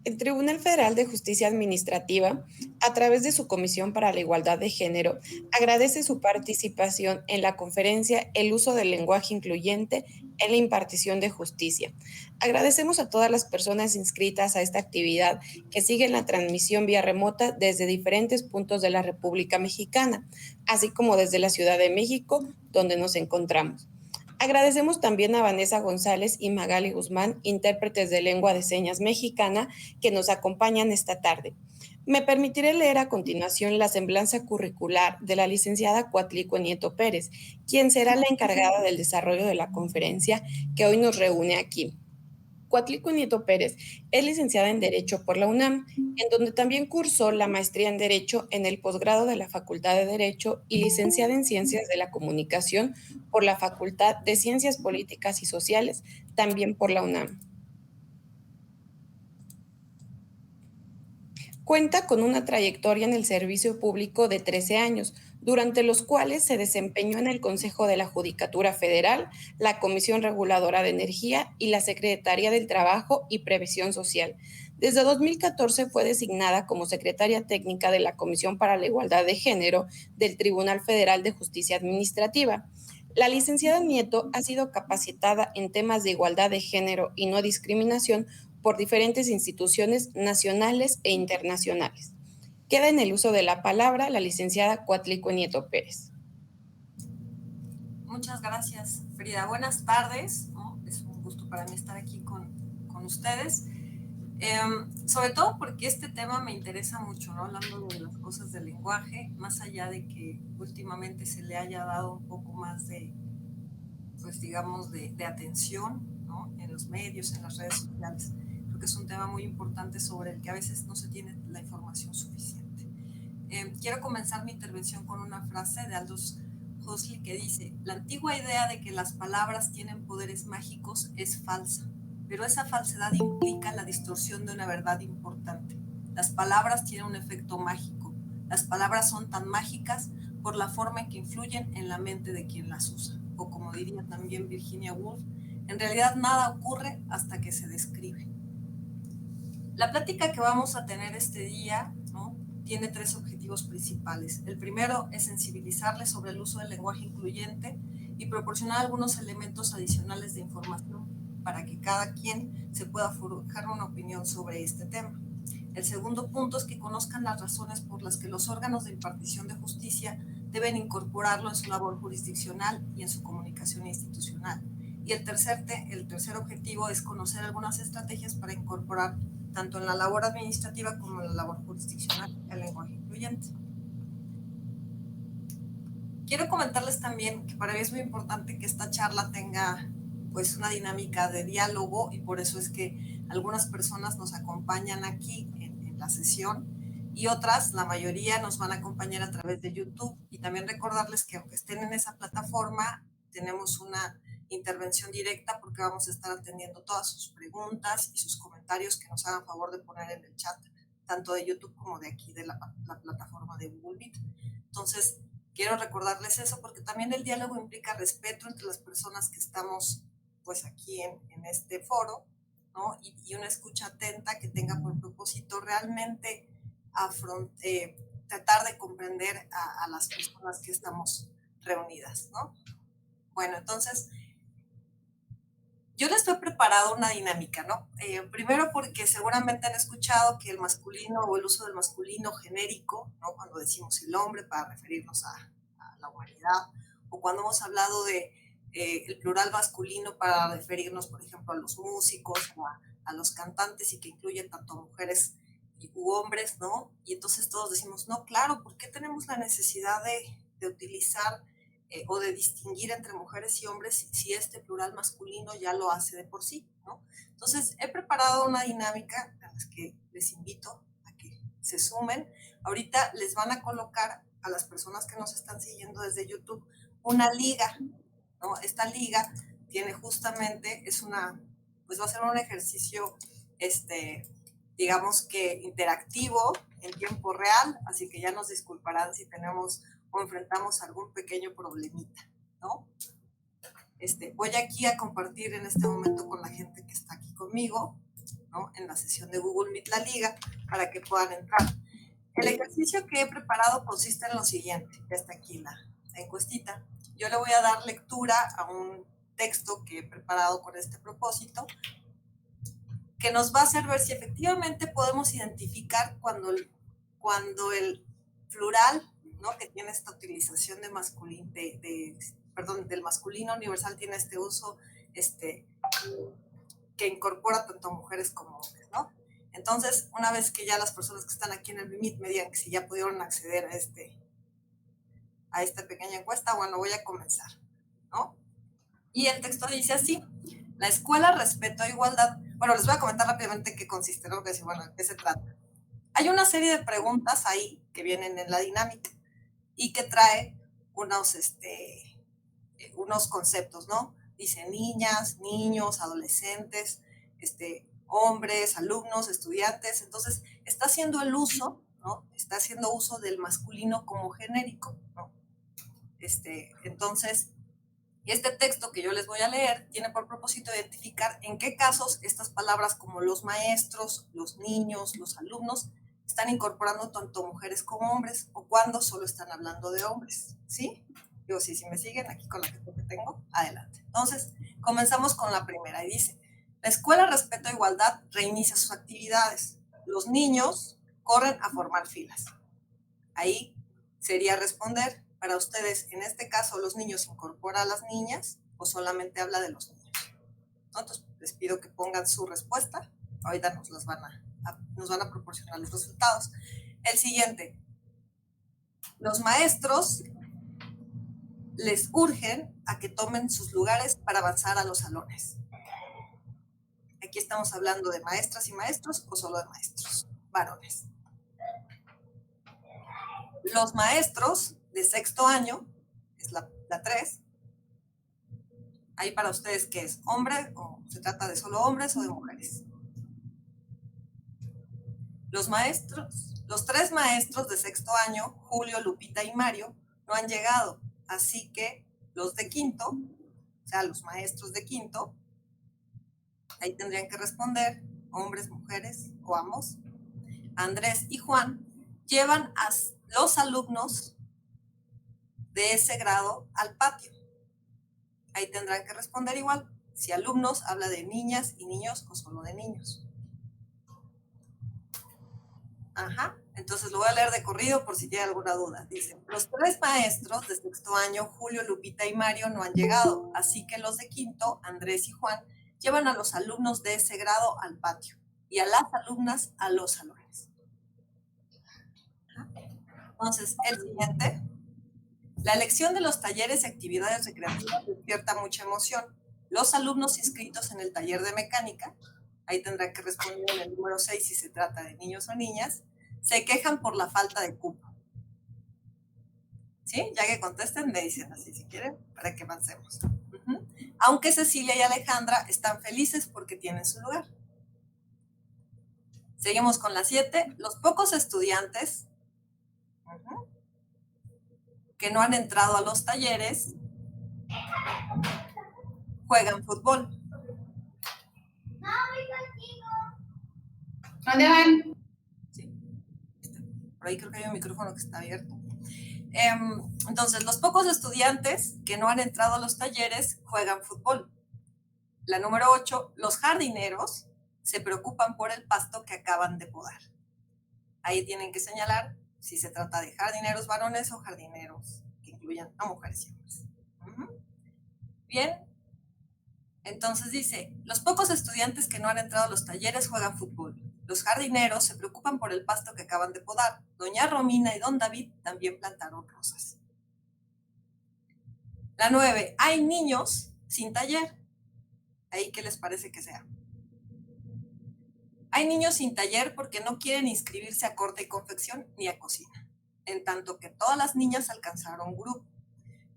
El Tribunal Federal de Justicia Administrativa, a través de su Comisión para la Igualdad de Género, agradece su participación en la conferencia El uso del lenguaje incluyente en la impartición de justicia. Agradecemos a todas las personas inscritas a esta actividad que siguen la transmisión vía remota desde diferentes puntos de la República Mexicana, así como desde la Ciudad de México, donde nos encontramos. Agradecemos también a Vanessa González y Magali Guzmán, intérpretes de lengua de señas mexicana, que nos acompañan esta tarde. Me permitiré leer a continuación la semblanza curricular de la licenciada Cuatlicue Nieto Pérez, quien será la encargada del desarrollo de la conferencia que hoy nos reúne aquí. Cuatlicue Nieto Pérez es licenciada en Derecho por la UNAM, en donde también cursó la maestría en Derecho en el posgrado de la Facultad de Derecho y licenciada en Ciencias de la Comunicación por la Facultad de Ciencias Políticas y Sociales, también por la UNAM. Cuenta con una trayectoria en el servicio público de 13 años, durante los cuales se desempeñó en el Consejo de la Judicatura Federal, la Comisión Reguladora de Energía y la Secretaría del Trabajo y Previsión Social. Desde 2014 fue designada como secretaria técnica de la Comisión para la Igualdad de Género del Tribunal Federal de Justicia Administrativa. La licenciada Nieto ha sido capacitada en temas de igualdad de género y no discriminación por diferentes instituciones nacionales e internacionales. Queda en el uso de la palabra la licenciada Cuatlicue Nieto Pérez. Muchas gracias, Frida. Buenas tardes, ¿no? Es un gusto para mí estar aquí con ustedes. Sobre todo porque este tema me interesa mucho, ¿no? Hablando de las cosas del lenguaje, más allá de que últimamente se le haya dado un poco más de, pues digamos, de atención, ¿no? En los medios, en las redes sociales. Creo que es un tema muy importante sobre el que a veces no se tiene la información suficiente. Quiero comenzar mi intervención con una frase de Aldous Huxley que dice: la antigua idea de que las palabras tienen poderes mágicos es falsa, pero esa falsedad implica la distorsión de una verdad importante. Las palabras tienen un efecto mágico. Las palabras son tan mágicas por la forma en que influyen en la mente de quien las usa. O como diría también Virginia Woolf, en realidad nada ocurre hasta que se describe. La plática que vamos a tener este día, ¿no?, tiene tres objetivos principales. El primero es sensibilizarles sobre el uso del lenguaje incluyente y proporcionar algunos elementos adicionales de información para que cada quien se pueda forjar una opinión sobre este tema. El segundo punto es que conozcan las razones por las que los órganos de impartición de justicia deben incorporarlo en su labor jurisdiccional y en su comunicación institucional. Y el tercer objetivo es conocer algunas estrategias para incorporar tanto en la labor administrativa como en la labor jurisdiccional el lenguaje incluyente. Quiero comentarles también que para mí es muy importante que esta charla tenga pues una dinámica de diálogo, y por eso es que algunas personas nos acompañan aquí en la sesión y otras, la mayoría, nos van a acompañar a través de YouTube. Y también recordarles que aunque estén en esa plataforma, tenemos una intervención directa porque vamos a estar atendiendo todas sus preguntas y sus comentarios que nos hagan favor de poner en el chat, tanto de YouTube como de aquí de la plataforma de Google Meet. Entonces, quiero recordarles eso porque también el diálogo implica respeto entre las personas que estamos pues aquí en este foro, ¿no? Y una escucha atenta que tenga por propósito realmente tratar de comprender a las personas que estamos reunidas, ¿no? Bueno, entonces, yo les he preparado una dinámica, ¿no? Primero porque seguramente han escuchado que el masculino o el uso del masculino genérico, ¿no?, cuando decimos el hombre para referirnos a la humanidad, o cuando hemos hablado de el plural masculino para referirnos, por ejemplo, a los músicos, a los cantantes, y que incluye tanto mujeres u hombres, ¿no? Y entonces todos decimos, no, claro, ¿por qué tenemos la necesidad de utilizar o de distinguir entre mujeres y hombres si este plural masculino ya lo hace de por sí, ¿no? Entonces, he preparado una dinámica a las que les invito a que se sumen. Ahorita les van a colocar a las personas que nos están siguiendo desde YouTube una liga, ¿no? Esta liga tiene justamente, pues va a ser un ejercicio, digamos que interactivo en tiempo real, así que ya nos disculparán si tenemos o enfrentamos algún pequeño problemita, ¿no? Voy aquí a compartir en este momento con la gente que está aquí conmigo ¿no? En la sesión de Google Meet La Liga para que puedan entrar. El ejercicio que he preparado consiste en lo siguiente. Ya está aquí la encuestita. Yo le voy a dar lectura a un texto que he preparado con este propósito, que nos va a hacer ver si efectivamente podemos identificar cuando el plural, ¿no? Que tiene esta utilización de masculino, del masculino universal, tiene este uso que incorpora tanto a mujeres como hombres, ¿no? Entonces, una vez que ya las personas que están aquí en el Meet me digan que si ya pudieron acceder a esta pequeña encuesta, bueno, voy a comenzar, ¿no? Y el texto dice así: la escuela respeto e igualdad. Bueno, les voy a comentar rápidamente qué consiste, ¿no? Que bueno, ¿de qué se trata? Hay una serie de preguntas ahí que vienen en la dinámica y que trae unos conceptos, ¿no? Dice niñas, niños, adolescentes, hombres, alumnos, estudiantes. Entonces, está haciendo el uso, ¿no? Está haciendo uso del masculino como genérico, ¿no? Entonces, este texto que yo les voy a leer tiene por propósito identificar en qué casos estas palabras como los maestros, los niños, los alumnos están incorporando tanto mujeres como hombres, o cuando solo están hablando de hombres, ¿sí? Digo, sí, si me siguen aquí con la que tengo, adelante. Entonces, comenzamos con la primera y dice: la escuela Respeto e Igualdad reinicia sus actividades. Los niños corren a formar filas. Ahí sería responder, para ustedes, en este caso, ¿los niños incorpora a las niñas o solamente habla de los niños? ¿No? Entonces, les pido que pongan su respuesta. Ahorita nos van a proporcionar los resultados. El siguiente: los maestros les urgen a que tomen sus lugares para avanzar a los salones. Aquí estamos hablando de maestras y maestros o solo de maestros varones. Los maestros de sexto año, es la 3, ahí para ustedes, ¿qué es? ¿Hombre o se trata de solo hombres o de mujeres? Los 3 maestros de sexto año, Julio, Lupita y Mario, no han llegado, así que los de quinto, o sea, los maestros de quinto, ahí tendrían que responder hombres, mujeres o ambos. Andrés y Juan llevan a los alumnos de ese grado al patio. Ahí tendrán que responder igual. Si alumnos habla de niñas y niños o solo de niños. Ajá. Entonces lo voy a leer de corrido por si tiene alguna duda. Dice: los 3 maestros de sexto año, Julio, Lupita y Mario, no han llegado, así que los de quinto, Andrés y Juan, llevan a los alumnos de ese grado al patio y a las alumnas a los salones. Entonces, el siguiente: la elección de los talleres y actividades recreativas despierta mucha emoción. Los alumnos inscritos en el taller de mecánica, ahí tendrán que responder en el número 6 si se trata de niños o niñas, se quejan por la falta de cupo. ¿Sí? Ya que contesten, me dicen así si quieren, para que avancemos. Aunque Cecilia y Alejandra están felices porque tienen su lugar. Seguimos con la 7. Los pocos estudiantes que no han entrado a los talleres juegan fútbol. ¿Dónde van? Sí. Por ahí creo que hay un micrófono que está abierto. Entonces, los pocos estudiantes que no han entrado a los talleres juegan fútbol. La número 8, los jardineros se preocupan por el pasto que acaban de podar. Ahí tienen que señalar si se trata de jardineros varones o jardineros que incluyan a mujeres y hombres. Bien. Entonces dice: los pocos estudiantes que no han entrado a los talleres juegan fútbol. Los jardineros se preocupan por el pasto que acaban de podar. Doña Romina y don David también plantaron rosas. La 9, hay niños sin taller. ¿Ahí qué les parece que sea? Hay niños sin taller porque no quieren inscribirse a corte y confección ni a cocina, en tanto que todas las niñas alcanzaron grupo,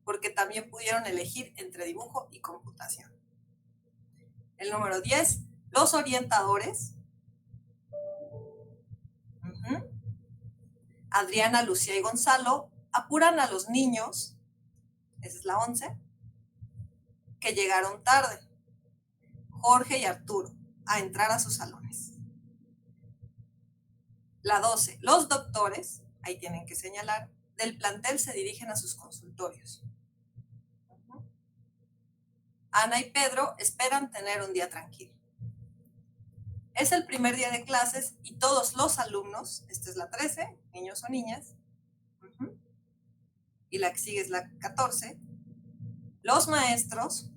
porque también pudieron elegir entre dibujo y computación. El número 10, los orientadores, Adriana, Lucía y Gonzalo, apuran a los niños, esa es la 11, que llegaron tarde, Jorge y Arturo. a entrar a sus salones. La 12, los doctores, ahí tienen que señalar, del plantel se dirigen a sus consultorios. Ana y Pedro esperan tener un día tranquilo. Es el primer día de clases y todos los alumnos, esta es la 13, niños o niñas, y la que sigue es la 14, los maestros,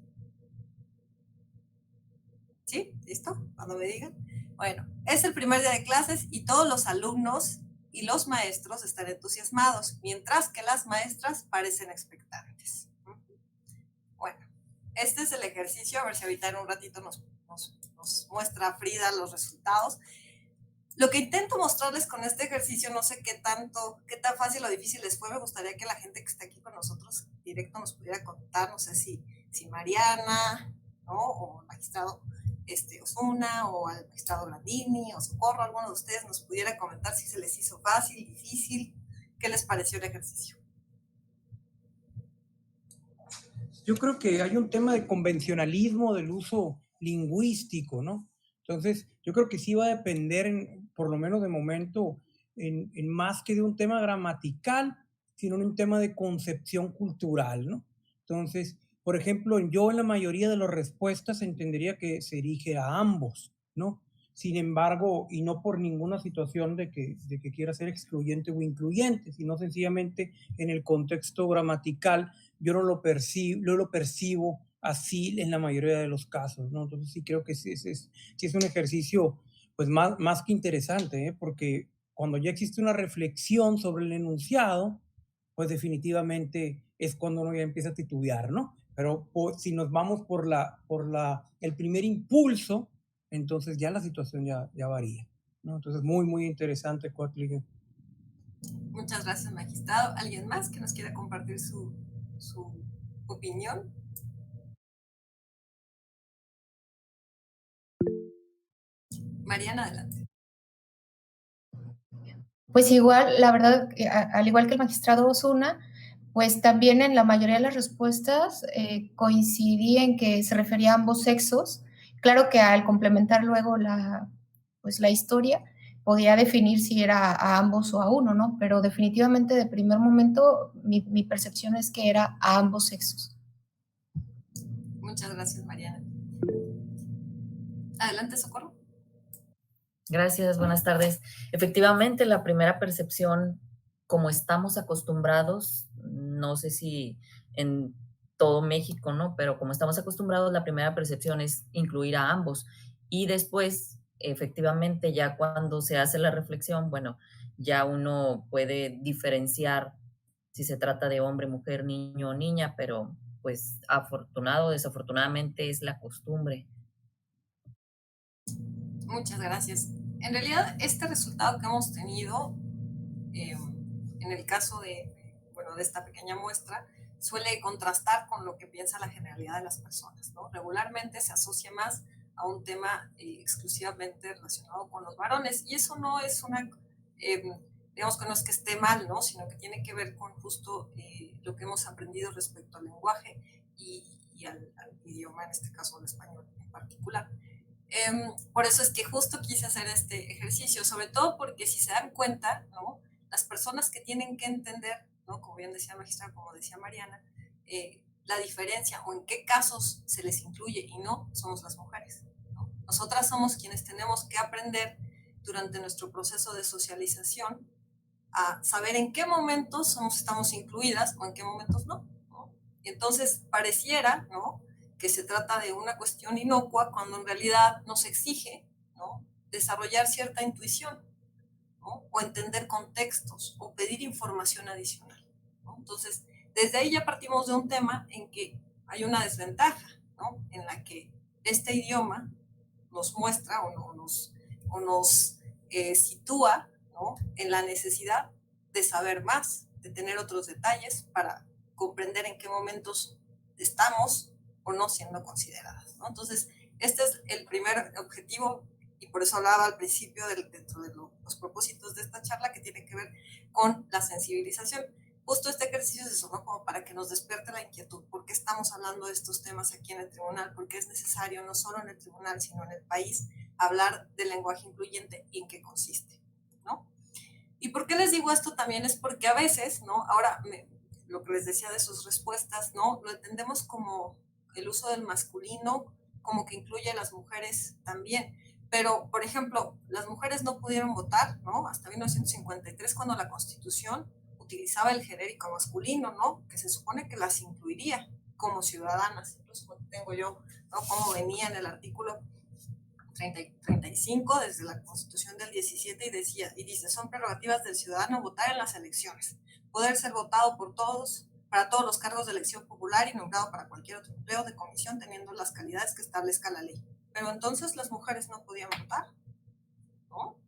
¿sí? ¿Listo? Cuando me digan. Bueno, es el primer día de clases y todos los alumnos y los maestros están entusiasmados, mientras que las maestras parecen expectantes. Bueno, este es el ejercicio, a ver si ahorita en un ratito nos muestra Frida los resultados. Lo que intento mostrarles con este ejercicio, no sé qué tan fácil o difícil les fue, me gustaría que la gente que está aquí con nosotros directo nos pudiera contar, no sé si Mariana, ¿no? O el magistrado Osuna, o al magistrado Grandini, o Socorro, alguno de ustedes nos pudiera comentar si se les hizo fácil, difícil, qué les pareció el ejercicio. Yo creo que hay un tema de convencionalismo del uso lingüístico, ¿no? Entonces, yo creo que sí va a depender, por lo menos de momento, en más que de un tema gramatical, sino en un tema de concepción cultural, ¿no? Entonces, por ejemplo, yo en la mayoría de las respuestas entendería que se dirige a ambos, ¿no? Sin embargo, y no por ninguna situación de que quiera ser excluyente o incluyente, sino sencillamente en el contexto gramatical, yo no lo percibo así en la mayoría de los casos, ¿no? Entonces sí creo que sí es un ejercicio pues más que interesante, ¿eh? Porque cuando ya existe una reflexión sobre el enunciado, pues definitivamente es cuando uno ya empieza a titubear, ¿no? Pero si nos vamos por el primer impulso, entonces ya la situación ya varía, ¿no? Entonces muy, muy interesante, Coatl. Muchas gracias, magistrado. ¿Alguien más que nos quiera compartir su opinión? Mariana, adelante. Pues igual, la verdad, al igual que el magistrado Osuna, pues también en la mayoría de las respuestas coincidí en que se refería a ambos sexos. Claro que al complementar luego la historia, podía definir si era a ambos o a uno, ¿no? Pero definitivamente de primer momento mi percepción es que era a ambos sexos. Muchas gracias, Mariana. Adelante, Socorro. Gracias, buenas tardes. Efectivamente, la primera percepción, como estamos acostumbrados, no sé si en todo México, ¿no? Pero como estamos acostumbrados, la primera percepción es incluir a ambos. Y después, efectivamente, ya cuando se hace la reflexión, bueno, ya uno puede diferenciar si se trata de hombre, mujer, niño o niña, pero pues afortunado o desafortunadamente es la costumbre. Muchas gracias. En realidad, este resultado que hemos tenido, en el caso de esta pequeña muestra, suele contrastar con lo que piensa la generalidad de las personas, ¿no? Regularmente se asocia más a un tema exclusivamente relacionado con los varones, y eso no es digamos que no es que esté mal, ¿no? Sino que tiene que ver con justo lo que hemos aprendido respecto al lenguaje y al idioma, en este caso al español en particular. Por eso es que justo quise hacer este ejercicio, sobre todo porque si se dan cuenta, ¿no? Las personas que tienen que entender, ¿no? Como bien decía magistrada, como decía Mariana, la diferencia o en qué casos se les incluye y no, somos las mujeres, ¿no? Nosotras somos quienes tenemos que aprender durante nuestro proceso de socialización a saber en qué momentos estamos incluidas o en qué momentos no, ¿no? Entonces pareciera, ¿no?, que se trata de una cuestión inocua cuando en realidad nos exige, ¿no?, desarrollar cierta intuición, ¿no?, o entender contextos o pedir información adicional, ¿no? Entonces, desde ahí ya partimos de un tema en que hay una desventaja, ¿no?, en la que este idioma nos muestra o nos sitúa, ¿no?, en la necesidad de saber más, de tener otros detalles para comprender en qué momentos estamos o no siendo consideradas, ¿no? Entonces, este es el primer objetivo y por eso hablaba al principio dentro de los propósitos de esta charla, que tiene que ver con la sensibilización. justo este ejercicio es eso, ¿no? Como para que nos despierte la inquietud. ¿Por qué estamos hablando de estos temas aquí en el tribunal? Porque es necesario, no solo en el tribunal, sino en el país, hablar del lenguaje incluyente y en qué consiste, ¿no? ¿Y por qué les digo esto también? Es porque a veces, ¿no? Ahora, lo que les decía de sus respuestas, ¿no? Lo entendemos como el uso del masculino, como que incluye a las mujeres también. Pero, por ejemplo, las mujeres no pudieron votar, ¿no? Hasta 1953, cuando la Constitución utilizaba el genérico masculino, ¿no? Que se supone que las incluiría como ciudadanas. Incluso tengo yo, ¿no? Cómo venía en el artículo 35 desde la Constitución del 17 y dice, son prerrogativas del ciudadano votar en las elecciones, poder ser votado por todos, para todos los cargos de elección popular y nombrado para cualquier otro empleo de comisión teniendo las calidades que establezca la ley. Pero entonces las mujeres no podían votar, ¿no?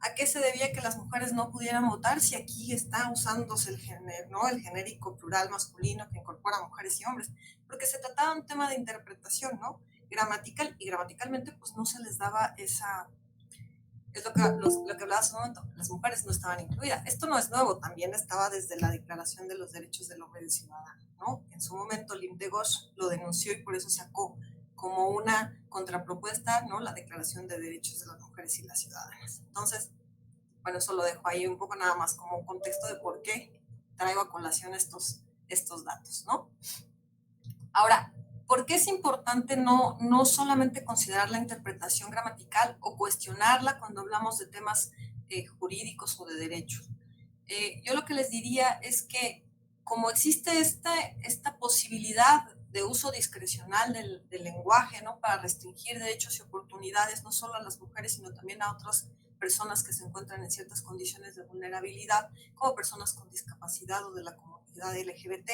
¿A qué se debía que las mujeres no pudieran votar si aquí está usándose el género, ¿no? El genérico plural masculino que incorpora mujeres y hombres? Porque se trataba de un tema de interpretación, ¿no? Gramatical, y gramaticalmente pues no se les daba esa, es lo que hablaba hace un momento, las mujeres no estaban incluidas. Esto no es nuevo, también estaba desde la Declaración de los Derechos del Hombre y del Ciudadano, ¿no? En su momento Lim de Gauche lo denunció y por eso sacó como una contrapropuesta, ¿no? La Declaración de Derechos de las Mujeres y las Ciudadanas. Entonces, bueno, eso lo dejo ahí un poco nada más como un contexto de por qué traigo a colación estos datos, ¿no? Ahora, ¿por qué es importante no solamente considerar la interpretación gramatical o cuestionarla cuando hablamos de temas jurídicos o de derecho? Yo lo que les diría es que como existe esta posibilidad de uso discrecional del lenguaje, ¿no? Para restringir derechos y oportunidades no solo a las mujeres, sino también a otras personas que se encuentran en ciertas condiciones de vulnerabilidad, como personas con discapacidad o de la comunidad LGBT,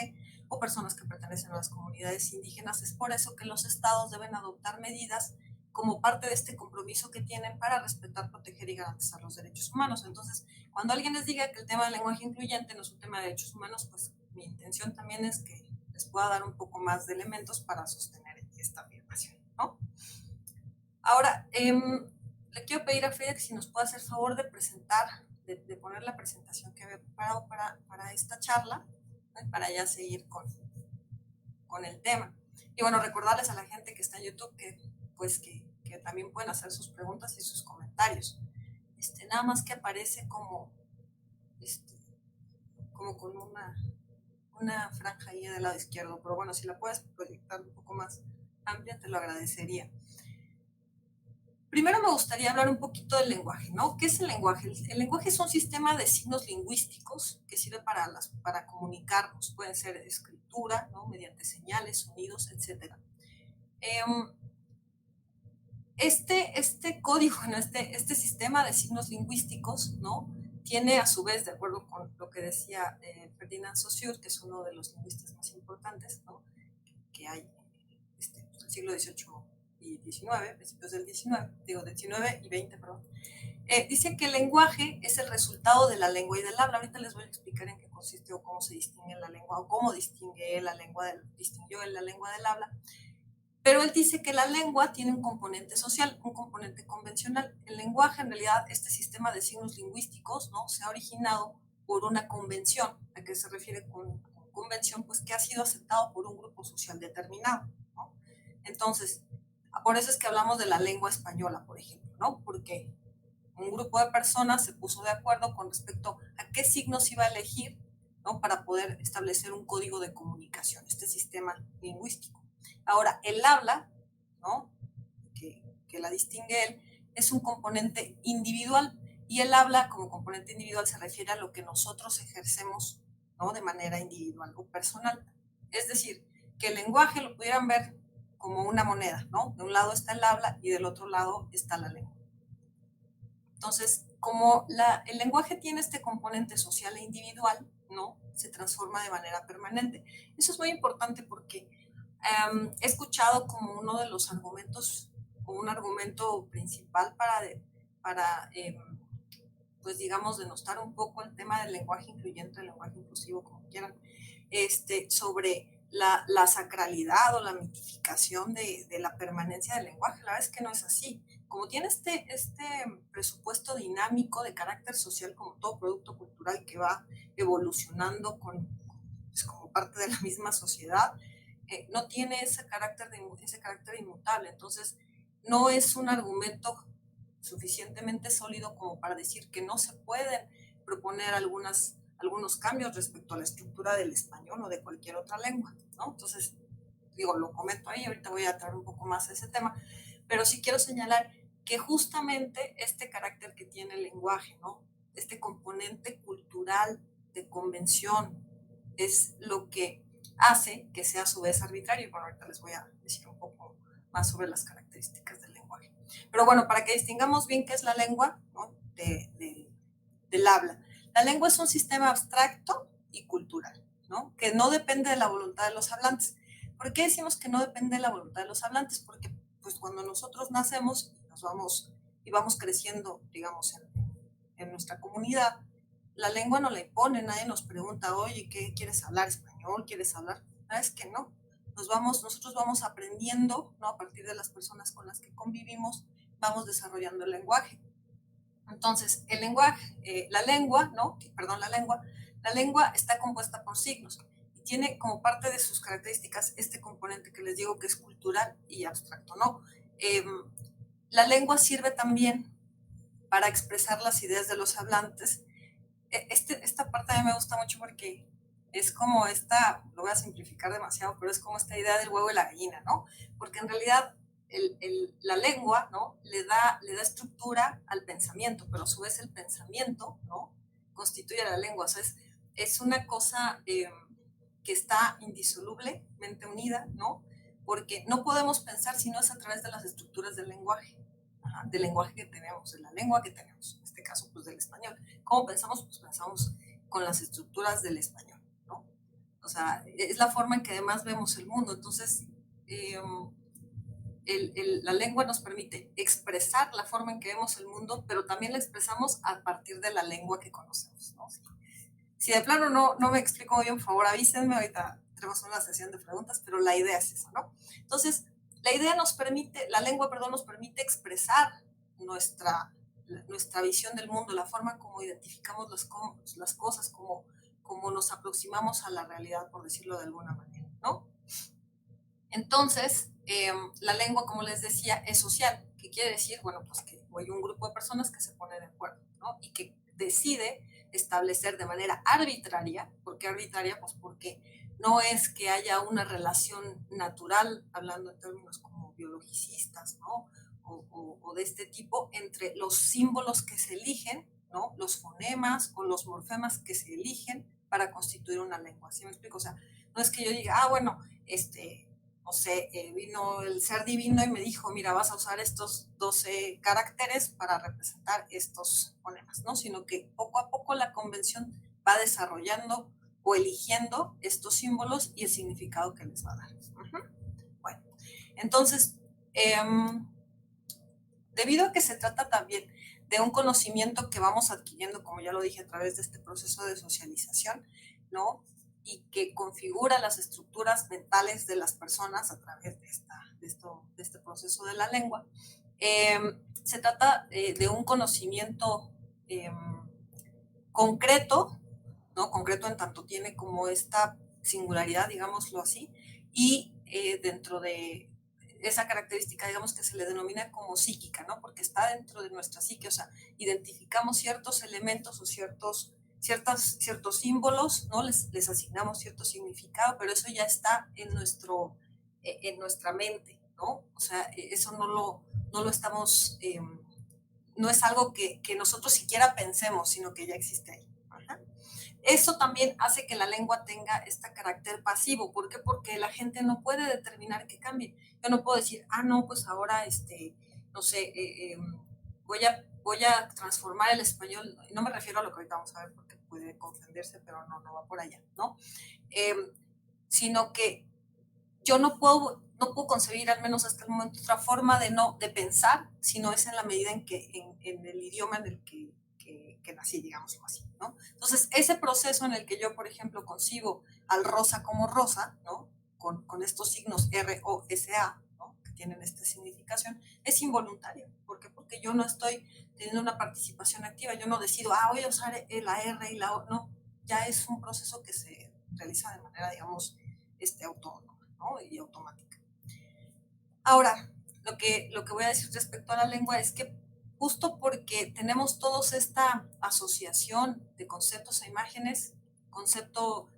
o personas que pertenecen a las comunidades indígenas. Es por eso que los estados deben adoptar medidas como parte de este compromiso que tienen para respetar, proteger y garantizar los derechos humanos. Entonces, cuando alguien les diga que el tema del lenguaje incluyente no es un tema de derechos humanos, pues mi intención también es que les pueda dar un poco más de elementos para sostener esta afirmación, ¿no? Ahora, le quiero pedir a Frida que si nos puede hacer favor de presentar, de poner la presentación que había preparado para esta charla, ¿no? Para ya seguir con el tema. Y bueno, recordarles a la gente que está en YouTube que también pueden hacer sus preguntas y sus comentarios. Nada más que aparece como con una franja ahí del lado izquierdo, pero bueno, si la puedes proyectar un poco más amplia, te lo agradecería. Primero me gustaría hablar un poquito del lenguaje, ¿no? ¿Qué es el lenguaje? El lenguaje es un sistema de signos lingüísticos que sirve para comunicarnos. Puede ser escritura, ¿no? Mediante señales, sonidos, etc. Este código, ¿no? este sistema de signos lingüísticos, ¿no? Tiene a su vez, de acuerdo con lo que decía Ferdinand Saussure, que es uno de los lingüistas más importantes, ¿no? Que hay en el siglo XVIII y XIX, principios del XIX y XX, perdón. Dice que el lenguaje es el resultado de la lengua y del habla. Ahorita les voy a explicar en qué consiste o cómo se distingue la lengua, o cómo distinguió la lengua del habla. Pero él dice que la lengua tiene un componente social, un componente convencional. El lenguaje, en realidad, este sistema de signos lingüísticos, ¿no? Se ha originado por una convención. ¿A qué se refiere con convención? Pues que ha sido aceptado por un grupo social determinado, ¿no? Entonces, por eso es que hablamos de la lengua española, por ejemplo, ¿no? Porque un grupo de personas se puso de acuerdo con respecto a qué signos iba a elegir, ¿no? Para poder establecer un código de comunicación, este sistema lingüístico. Ahora, el habla, ¿no? que la distingue él, es un componente individual, y el habla como componente individual se refiere a lo que nosotros ejercemos, ¿no? De manera individual o personal. Es decir, que el lenguaje lo pudieran ver como una moneda, ¿no? De un lado está el habla y del otro lado está la lengua. Entonces, como el lenguaje tiene este componente social e individual, ¿no? Se transforma de manera permanente. Eso es muy importante porque he escuchado como uno de los argumentos o un argumento principal para pues digamos, denostar un poco el tema del lenguaje incluyente, el lenguaje inclusivo, como quieran, sobre la sacralidad o la mitificación de la permanencia del lenguaje. La verdad es que no es así. Como tiene este presupuesto dinámico de carácter social, como todo producto cultural que va evolucionando con parte de la misma sociedad, no tiene ese carácter inmutable. Entonces, no es un argumento suficientemente sólido como para decir que no se pueden proponer algunos cambios respecto a la estructura del español o de cualquier otra lengua, ¿no? Entonces, digo, lo comento ahí, ahorita voy a traer un poco más a ese tema, pero sí quiero señalar que justamente este carácter que tiene el lenguaje, ¿no? Este componente cultural de convención es lo que hace que sea a su vez arbitrario. Bueno, ahorita les voy a decir un poco más sobre las características del lenguaje. Pero bueno, para que distingamos bien qué es la lengua, ¿no? Del habla. La lengua es un sistema abstracto y cultural, ¿no? Que no depende de la voluntad de los hablantes. ¿Por qué decimos que no depende de la voluntad de los hablantes? Porque pues cuando nosotros nacemos y vamos creciendo, digamos, en nuestra comunidad, la lengua no la impone, nadie nos pregunta, oye, ¿qué quieres hablar? ¿Español? ¿Quieres hablar? No, es que no. Nosotros vamos aprendiendo, ¿no? A partir de las personas con las que convivimos, vamos desarrollando el lenguaje. Entonces, la lengua está compuesta por signos y tiene como parte de sus características este componente que les digo que es cultural y abstracto, ¿no? La lengua sirve también para expresar las ideas de los hablantes. Esta parte a mí me gusta mucho porque es como lo voy a simplificar demasiado, pero es como esta idea del huevo y la gallina, ¿no? Porque en realidad la lengua, ¿no? le da estructura al pensamiento, pero a su vez el pensamiento, ¿no? Constituye la lengua. O sea, es una cosa que está indisolublemente unida, ¿no? Porque no podemos pensar si no es a través de las estructuras del lenguaje. Del lenguaje que tenemos, de la lengua que tenemos, en este caso, pues del español. ¿Cómo pensamos? Pues pensamos con las estructuras del español, ¿no? O sea, es la forma en que además vemos el mundo. Entonces, la lengua nos permite expresar la forma en que vemos el mundo, pero también la expresamos a partir de la lengua que conocemos, ¿no? Si de plano no me explico bien, por favor avísenme, ahorita tenemos una sesión de preguntas, pero la idea es eso, ¿no? Entonces, la lengua nos permite expresar nuestra visión del mundo, la forma como identificamos las cosas, como nos aproximamos a la realidad, por decirlo de alguna manera, ¿no? Entonces, la lengua, como les decía, es social. ¿Qué quiere decir? Bueno, pues que hay un grupo de personas que se pone de acuerdo, ¿no? Y que decide establecer de manera arbitraria. ¿Por qué arbitraria? Pues porque no es que haya una relación natural, hablando en términos como biologicistas, ¿no? O de este tipo, entre los símbolos que se eligen, ¿no? Los fonemas o los morfemas que se eligen para constituir una lengua. ¿Sí me explico? O sea, no es que yo diga, bueno, no sé, vino el ser divino y me dijo, mira, vas a usar estos 12 caracteres para representar estos fonemas, ¿no? Sino que poco a poco la convención va desarrollando o eligiendo estos símbolos y el significado que les va a dar. Bueno, entonces, debido a que se trata también de un conocimiento que vamos adquiriendo, como ya lo dije, a través de este proceso de socialización, ¿no? Y que configura las estructuras mentales de las personas a través de este proceso de la lengua. Se trata de un conocimiento concreto, ¿no? Concreto en tanto tiene como esta singularidad, digámoslo así, y dentro de esa característica, digamos que se le denomina como psíquica, ¿no? Porque está dentro de nuestra psique, o sea, identificamos ciertos elementos o ciertos símbolos, ¿no? Les asignamos cierto significado, pero eso ya está en nuestra mente, ¿no? O sea, eso no lo estamos, no es algo que nosotros siquiera pensemos, sino que ya existe ahí. Ajá. Eso también hace que la lengua tenga este carácter pasivo. ¿Por qué? Porque la gente no puede determinar que cambie. Yo no puedo decir, no, pues ahora, no sé, voy a transformar el español. No me refiero a lo que ahorita vamos a ver porque puede confundirse, pero no va por allá, ¿no? Sino que yo no puedo concebir, al menos hasta el momento, otra forma de pensar, si no es en la medida en que en el idioma en el que nací, digámoslo así, ¿no? Entonces, ese proceso en el que yo, por ejemplo, concibo al rosa como rosa, ¿no? Con estos signos R-O-S-A, ¿no? Que tienen esta significación, es involuntario. ¿Por qué? Porque yo no estoy teniendo una participación activa, yo no decido, voy a usar la R y la O, no, ya es un proceso que se realiza de manera, digamos, autónoma, ¿no? Y automática. Ahora, lo que voy a decir respecto a la lengua es que justo porque tenemos todos esta asociación de conceptos e imágenes, concepto,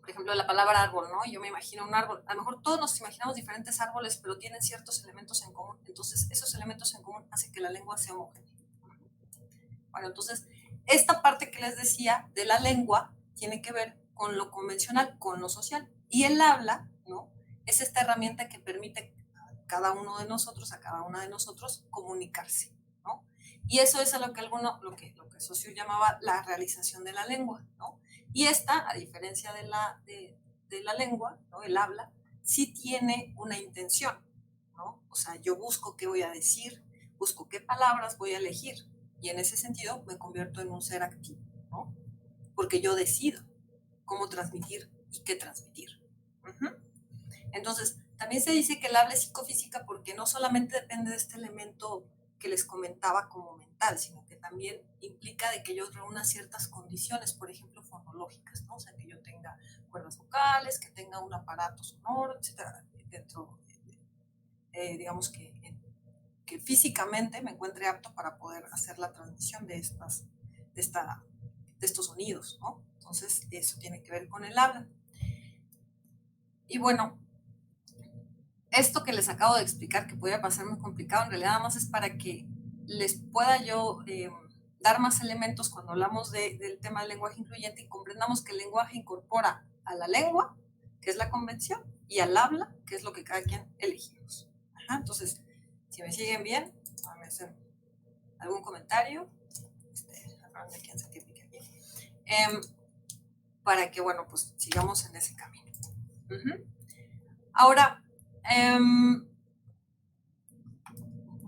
por ejemplo, la palabra árbol, ¿no? Yo me imagino un árbol. A lo mejor todos nos imaginamos diferentes árboles, pero tienen ciertos elementos en común. Entonces, esos elementos en común hacen que la lengua sea homogénea. Bueno, entonces, esta parte que les decía de la lengua tiene que ver con lo convencional, con lo social. Y el habla, ¿no? Es esta herramienta que permite a cada uno de nosotros, a cada una de nosotros, comunicarse, ¿no? Y eso es a lo que lo que Saussure llamaba la realización de la lengua, ¿no? Y esta, a diferencia de la lengua, ¿no? El habla, sí tiene una intención, ¿no? O sea, yo busco qué voy a decir, busco qué palabras voy a elegir, y en ese sentido me convierto en un ser activo, ¿no? Porque yo decido cómo transmitir y qué transmitir. Entonces, también se dice que el habla es psicofísica porque no solamente depende de este elemento que les comentaba como mental, sino que también implica de que yo reúna ciertas condiciones, por ejemplo, fonológicas, ¿no? O sea, que yo tenga cuerdas vocales, que tenga un aparato sonoro, etcétera, dentro, digamos que físicamente me encuentre apto para poder hacer la transmisión de estos sonidos, ¿no? Entonces, eso tiene que ver con el habla. Y bueno, esto que les acabo de explicar, que podría parecer muy complicado, en realidad nada más es para que les pueda yo dar más elementos cuando hablamos del tema del lenguaje incluyente y comprendamos que el lenguaje incorpora a la lengua, que es la convención, y al habla, que es lo que cada quien elegimos. Entonces, si me siguen bien, me hacen algún comentario, de quién se tiene aquí, para que, bueno, pues sigamos en ese camino. Ahora,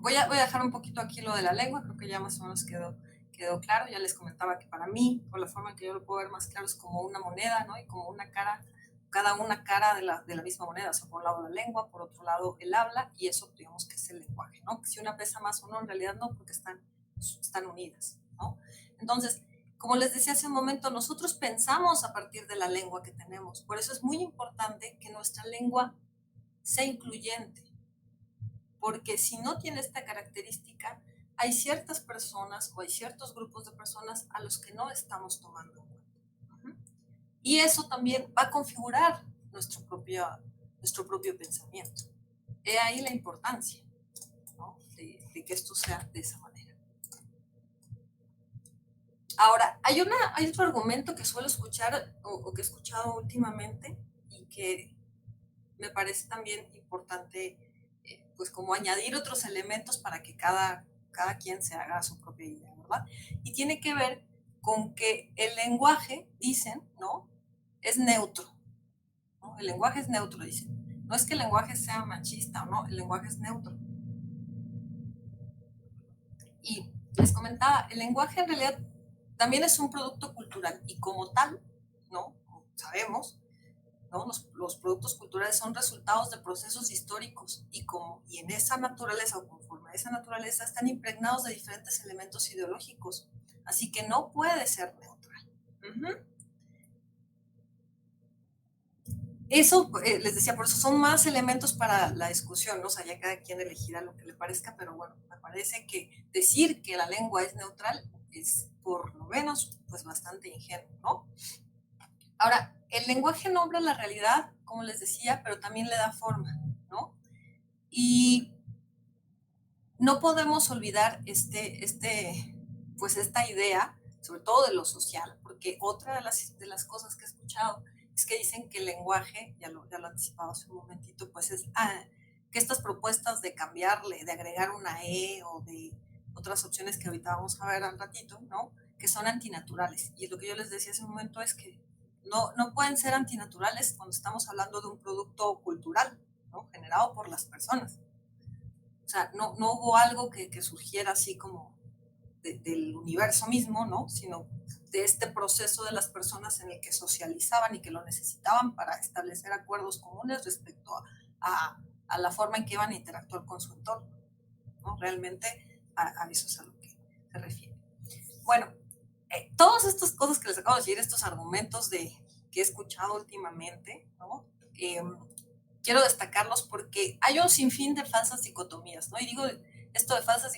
voy a dejar un poquito aquí lo de la lengua, creo que ya más o menos quedó claro. Ya les comentaba que para mí, o la forma en que yo lo puedo ver más claro, es como una moneda, ¿no? Y como una cara, cada una cara de la misma moneda. O sea, por un lado la lengua, por otro lado el habla, y eso digamos que es el lenguaje, ¿no? Si una pesa más o no, en realidad no, porque están unidas, ¿no? Entonces, como les decía hace un momento, nosotros pensamos a partir de la lengua que tenemos. Por eso es muy importante que nuestra lengua sea incluyente, porque si no tiene esta característica, hay ciertas personas o hay ciertos grupos de personas a los que no estamos tomando en cuenta. Y eso también va a configurar nuestro propio pensamiento. He ahí la importancia, ¿no? de que esto sea de esa manera. Ahora, hay otro argumento que suelo escuchar o que he escuchado últimamente y que me parece también importante, pues como añadir otros elementos para que cada quien se haga su propia idea, ¿verdad? Y tiene que ver con que el lenguaje, dicen, ¿no? Es neutro, ¿no? El lenguaje es neutro, dicen. No es que el lenguaje sea machista o no, el lenguaje es neutro. Y les comentaba, el lenguaje en realidad también es un producto cultural y como tal, ¿no? Como sabemos, ¿no? Los productos culturales son resultados de procesos históricos y en esa naturaleza o conforme a esa naturaleza están impregnados de diferentes elementos ideológicos, así que no puede ser neutral. Eso, les decía, por eso son más elementos para la discusión, ¿no? O sea, ya cada quien elegirá lo que le parezca, pero bueno, me parece que decir que la lengua es neutral es por lo menos pues bastante ingenuo, ¿no? Ahora, el lenguaje nombra la realidad, como les decía, pero también le da forma, ¿no? Y no podemos olvidar pues esta idea, sobre todo de lo social, porque otra de las cosas que he escuchado es que dicen que el lenguaje, ya lo anticipaba hace un momentito, pues es que estas propuestas de cambiarle, de agregar una E o de otras opciones que ahorita vamos a ver al ratito, ¿no? Que son antinaturales. Y lo que yo les decía hace un momento es que no pueden ser antinaturales cuando estamos hablando de un producto cultural, ¿no? Generado por las personas. O sea, no hubo algo que surgiera así como del universo mismo, ¿no? Sino de este proceso de las personas en el que socializaban y que lo necesitaban para establecer acuerdos comunes respecto a la forma en que iban a interactuar con su entorno, ¿no? Realmente a eso es a lo que se refiere. Bueno, todas estas cosas que les acabo de decir, estos argumentos que he escuchado últimamente, ¿no? Quiero destacarlos porque hay un sinfín de falsas dicotomías, ¿no? Y digo esto de falsas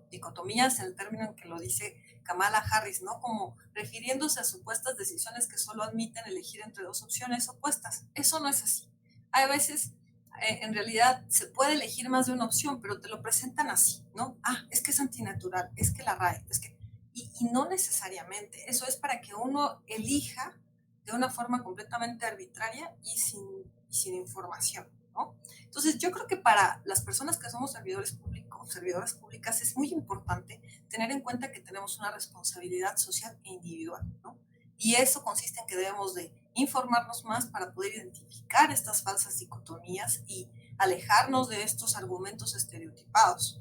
dicotomías en el término en que lo dice Kamala Harris, ¿no? Como refiriéndose a supuestas decisiones que solo admiten elegir entre dos opciones opuestas. Eso no es así. Hay veces, en realidad, se puede elegir más de una opción, pero te lo presentan así, ¿no? Ah, es que es antinatural, es que la RAE, es que... Y no necesariamente. Eso es para que uno elija de una forma completamente arbitraria y sin información, ¿no? Entonces, yo creo que para las personas que somos servidores públicos, servidoras públicas, es muy importante tener en cuenta que tenemos una responsabilidad social e individual, ¿no? Y eso consiste en que debemos de informarnos más para poder identificar estas falsas dicotomías y alejarnos de estos argumentos estereotipados,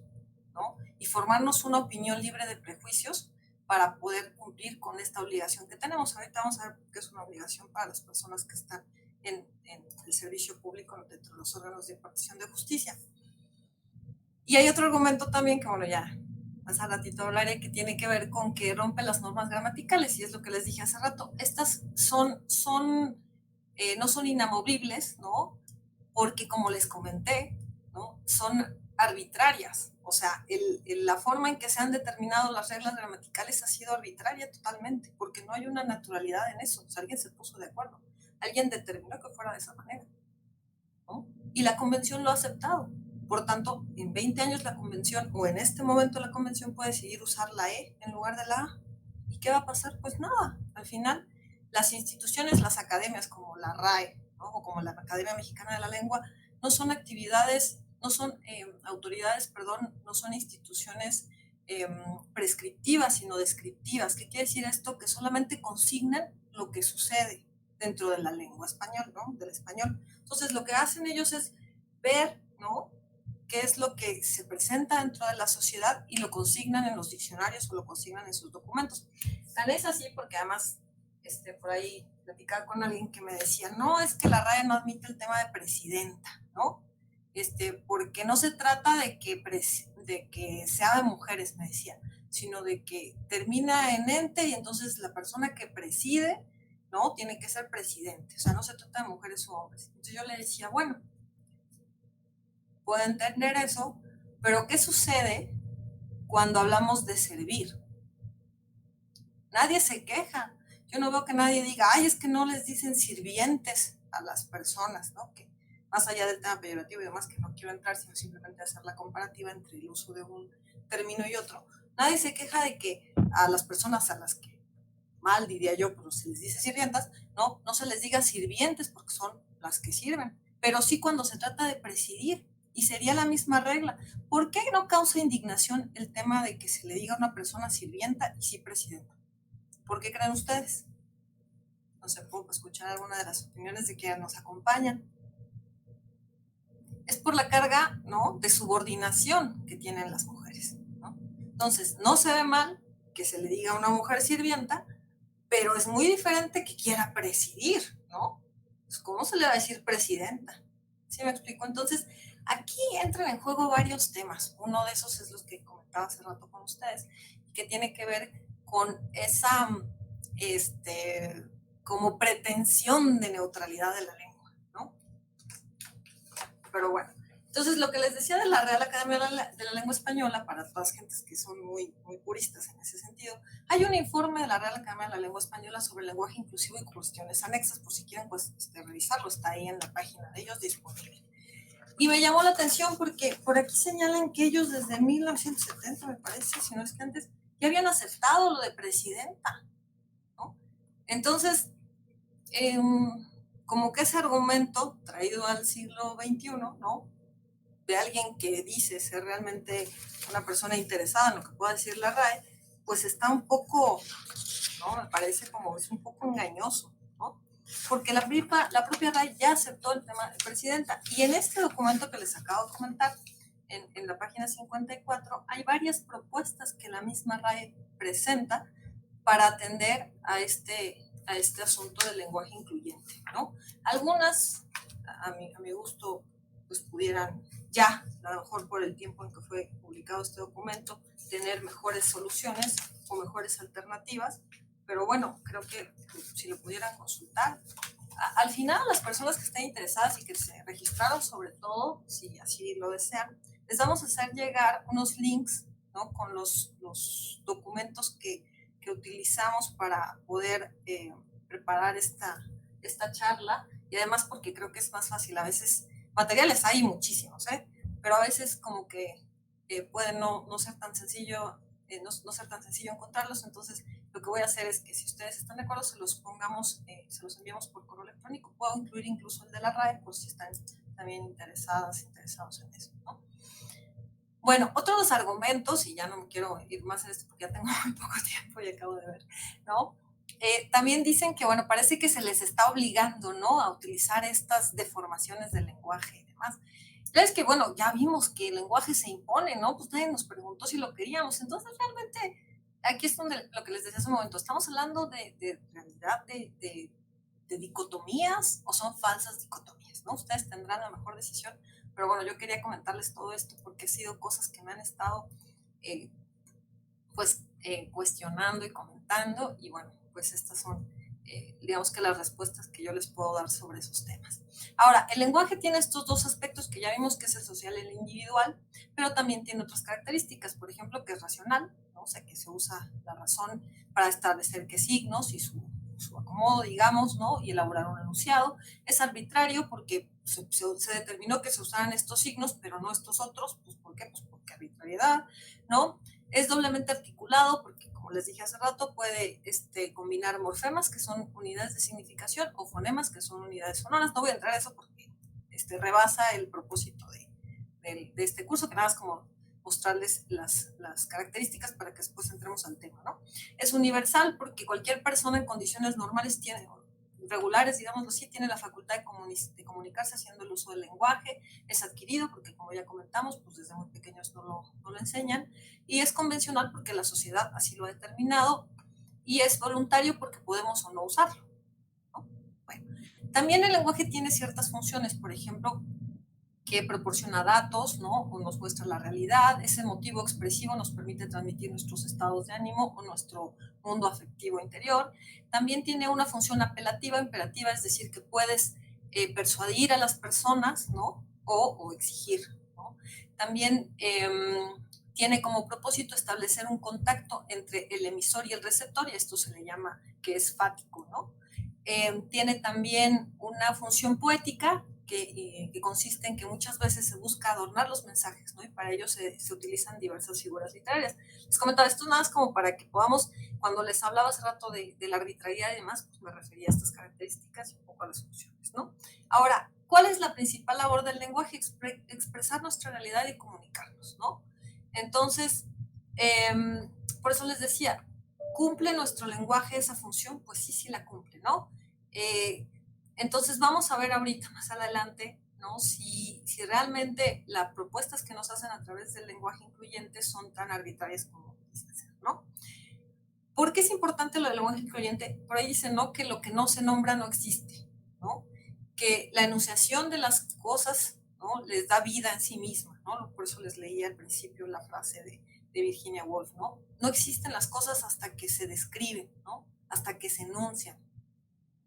¿no? Y formarnos una opinión libre de prejuicios para poder cumplir con esta obligación que tenemos. Ahorita vamos a ver qué es una obligación para las personas que están en el servicio público dentro de los órganos de impartición de justicia. Y hay otro argumento también que, bueno, ya más al ratito hablaré, que tiene que ver con que rompe las normas gramaticales, y es lo que les dije hace rato. Estas no son inamovibles, ¿no? Porque, como les comenté, ¿no? Son arbitrarias. O sea, la forma en que se han determinado las reglas gramaticales ha sido arbitraria totalmente, porque no hay una naturalidad en eso. O sea, alguien se puso de acuerdo. Alguien determinó que fuera de esa manera, ¿no? Y la convención lo ha aceptado. Por tanto, en 20 años la convención, o en este momento la convención, puede decidir usar la E en lugar de la A. ¿Y qué va a pasar? Pues nada. Al final, las instituciones, las academias como la RAE, ¿no? O como la Academia Mexicana de la Lengua, no son autoridades, no son instituciones prescriptivas, sino descriptivas. ¿Qué quiere decir esto? Que solamente consignan lo que sucede dentro de la lengua español, ¿no? Del español. Entonces, lo que hacen ellos es ver, ¿no? Qué es lo que se presenta dentro de la sociedad y lo consignan en los diccionarios o lo consignan en sus documentos. Tal es así porque además, por ahí platicaba con alguien que me decía, no, es que la RAE no admite el tema de presidenta, ¿no? Porque no se trata de que sea de mujeres, me decía, sino de que termina en ente y entonces la persona que preside, ¿no? Tiene que ser presidente. O sea, no se trata de mujeres o hombres. Entonces yo le decía, bueno, puedo entender eso, pero ¿qué sucede cuando hablamos de servir? Nadie se queja. Yo no veo que nadie diga, ay, es que no les dicen sirvientes a las personas, ¿no? Que más allá del tema peyorativo y demás, que no quiero entrar, sino simplemente hacer la comparativa entre el uso de un término y otro. Nadie se queja de que a las personas a las que, mal diría yo, pero se les dice sirvientas, no se les diga sirvientes porque son las que sirven, pero sí cuando se trata de presidir, y sería la misma regla. ¿Por qué no causa indignación el tema de que se le diga a una persona sirvienta y sí presidenta? ¿Por qué creen ustedes? No sé, puedo escuchar alguna de las opiniones de quienes nos acompañan. Es por la carga, ¿no?, de subordinación que tienen las mujeres, ¿no? Entonces, no se ve mal que se le diga a una mujer sirvienta, pero es muy diferente que quiera presidir, ¿no? Pues, ¿cómo se le va a decir presidenta? ¿Sí me explico? Entonces, aquí entran en juego varios temas. Uno de esos es los que comentaba hace rato con ustedes, que tiene que ver con esa, como pretensión de neutralidad de la lengua, ¿no? Pero bueno, entonces lo que les decía de la Real Academia de la Lengua Española, para todas las gentes que son muy, muy puristas en ese sentido, hay un informe de la Real Academia de la Lengua Española sobre el lenguaje inclusivo y cuestiones anexas, por si quieren pues revisarlo, está ahí en la página de ellos disponible. Y me llamó la atención porque por aquí señalan que ellos desde 1970, me parece, si no es que antes, ya habían aceptado lo de presidenta, ¿no? Entonces, como que ese argumento traído al siglo XXI, ¿no?, de alguien que dice ser realmente una persona interesada en lo que pueda decir la RAE, pues está un poco, ¿no?, me parece como es un poco engañoso, ¿no? Porque la propia RAE ya aceptó el tema de presidenta. Y en este documento que les acabo de comentar, en la página 54, hay varias propuestas que la misma RAE presenta para atender a este asunto del lenguaje incluyente, ¿no? Algunas, a mi gusto, pues pudieran ya, a lo mejor por el tiempo en que fue publicado este documento, tener mejores soluciones o mejores alternativas, pero bueno, creo que si lo pudieran consultar. Al final, las personas que estén interesadas y que se registraron, sobre todo, si así lo desean, les vamos a hacer llegar unos links, ¿no?, con los documentos que utilizamos para poder preparar esta charla, y además porque creo que es más fácil. A veces materiales hay muchísimos, pero a veces como que puede no ser tan sencillo, no ser tan sencillo encontrarlos. Entonces lo que voy a hacer es que si ustedes están de acuerdo, se los enviamos por correo electrónico. Puedo incluir incluso el de la RAE por si están también interesados en eso, ¿no? Bueno, otro de los argumentos, y ya no me quiero ir más en esto porque ya tengo muy poco tiempo y acabo de ver, ¿no? También dicen que, bueno, parece que se les está obligando, ¿no?, a utilizar estas deformaciones del lenguaje y demás. Es que, bueno, ya vimos que el lenguaje se impone, ¿no? Pues nadie nos preguntó si lo queríamos. Entonces, realmente, aquí es donde lo que les decía hace un momento, ¿estamos hablando de realidad de dicotomías o son falsas dicotomías, ¿no? Ustedes tendrán la mejor decisión, pero bueno, yo quería comentarles todo esto porque ha sido cosas que me han estado, cuestionando y comentando, y bueno, pues estas son, digamos que las respuestas que yo les puedo dar sobre esos temas. Ahora, el lenguaje tiene estos dos aspectos que ya vimos, que es el social y el individual, pero también tiene otras características, por ejemplo, que es racional, ¿no? O sea, que se usa la razón para establecer qué signos y su acomodo, digamos, ¿no?, y elaborar un enunciado. Es arbitrario porque se determinó que se usaran estos signos, pero no estos otros. Pues, ¿por qué? Pues porque arbitrariedad, ¿no? Es doblemente articulado porque, como les dije hace rato, puede combinar morfemas, que son unidades de significación, o fonemas, que son unidades sonoras. No voy a entrar a eso porque rebasa el propósito de este curso, que nada más como mostrarles las características para que después entremos al tema, ¿no? Es universal porque cualquier persona en condiciones normales regulares, digámoslo así, tiene la facultad de comunicarse haciendo el uso del lenguaje. Es adquirido porque, como ya comentamos, pues desde muy pequeños no lo enseñan. Y es convencional porque la sociedad así lo ha determinado. Y es voluntario porque podemos o no usarlo, ¿no? Bueno, también el lenguaje tiene ciertas funciones, por ejemplo, que proporciona datos, ¿no?, o nos muestra la realidad. Ese motivo expresivo nos permite transmitir nuestros estados de ánimo o nuestro mundo afectivo interior. También tiene una función apelativa, imperativa, es decir, que puedes persuadir a las personas, ¿no?, o exigir, ¿no? También tiene como propósito establecer un contacto entre el emisor y el receptor, y esto se le llama que es fático, ¿no? Tiene también una función poética que consiste en que muchas veces se busca adornar los mensajes, ¿no? Y para ello se utilizan diversas figuras literarias. Les comentaba, esto nada más como para que podamos, cuando les hablaba hace rato de la arbitrariedad y demás, pues me refería a estas características y un poco a las funciones, ¿no? Ahora, ¿cuál es la principal labor del lenguaje? Expresar nuestra realidad y comunicarnos, ¿no? Entonces, por eso les decía, ¿cumple nuestro lenguaje esa función? Pues sí la cumple, ¿no? Entonces vamos a ver ahorita más adelante, ¿no?, si realmente las propuestas que nos hacen a través del lenguaje incluyente son tan arbitrarias como dicen ser, ¿no? ¿Por qué es importante lo del lenguaje incluyente? Por ahí dicen, ¿no?, que lo que no se nombra no existe, ¿no? Que la enunciación de las cosas, ¿no?, les da vida en sí misma, ¿no? Por eso les leía al principio la frase de Virginia Woolf, ¿no? No existen las cosas hasta que se describen, ¿no?, hasta que se enuncian.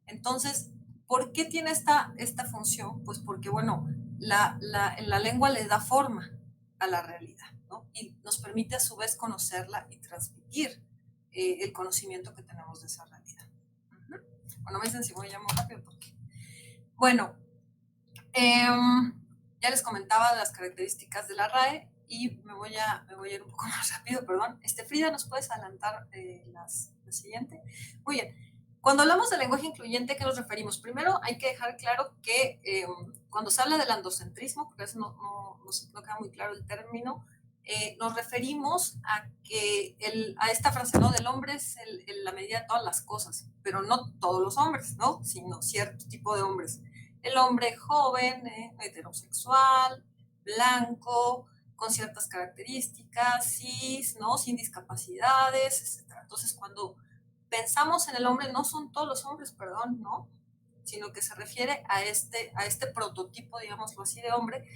Entonces, ¿por qué tiene esta función? Pues porque, bueno, la lengua le da forma a la realidad, ¿no? Y nos permite a su vez conocerla y transmitir el conocimiento que tenemos de esa realidad. Bueno, me dicen si voy ya muy rápido porque... Bueno, ya les comentaba las características de la RAE y me voy a ir un poco más rápido, perdón. Frida, ¿nos puedes adelantar la siguiente? Muy bien. Cuando hablamos de lenguaje incluyente, ¿a qué nos referimos? Primero, hay que dejar claro que cuando se habla del androcentrismo, porque a veces no queda muy claro el término, nos referimos a esta frase, ¿no?, del hombre es la medida de todas las cosas, pero no todos los hombres, ¿no?, sino cierto tipo de hombres. El hombre joven, heterosexual, blanco, con ciertas características, cis, ¿no?, sin discapacidades, etc. Entonces, cuando pensamos en el hombre, no son todos los hombres, perdón, ¿no?, sino que se refiere a este prototipo, digámoslo así, de hombre.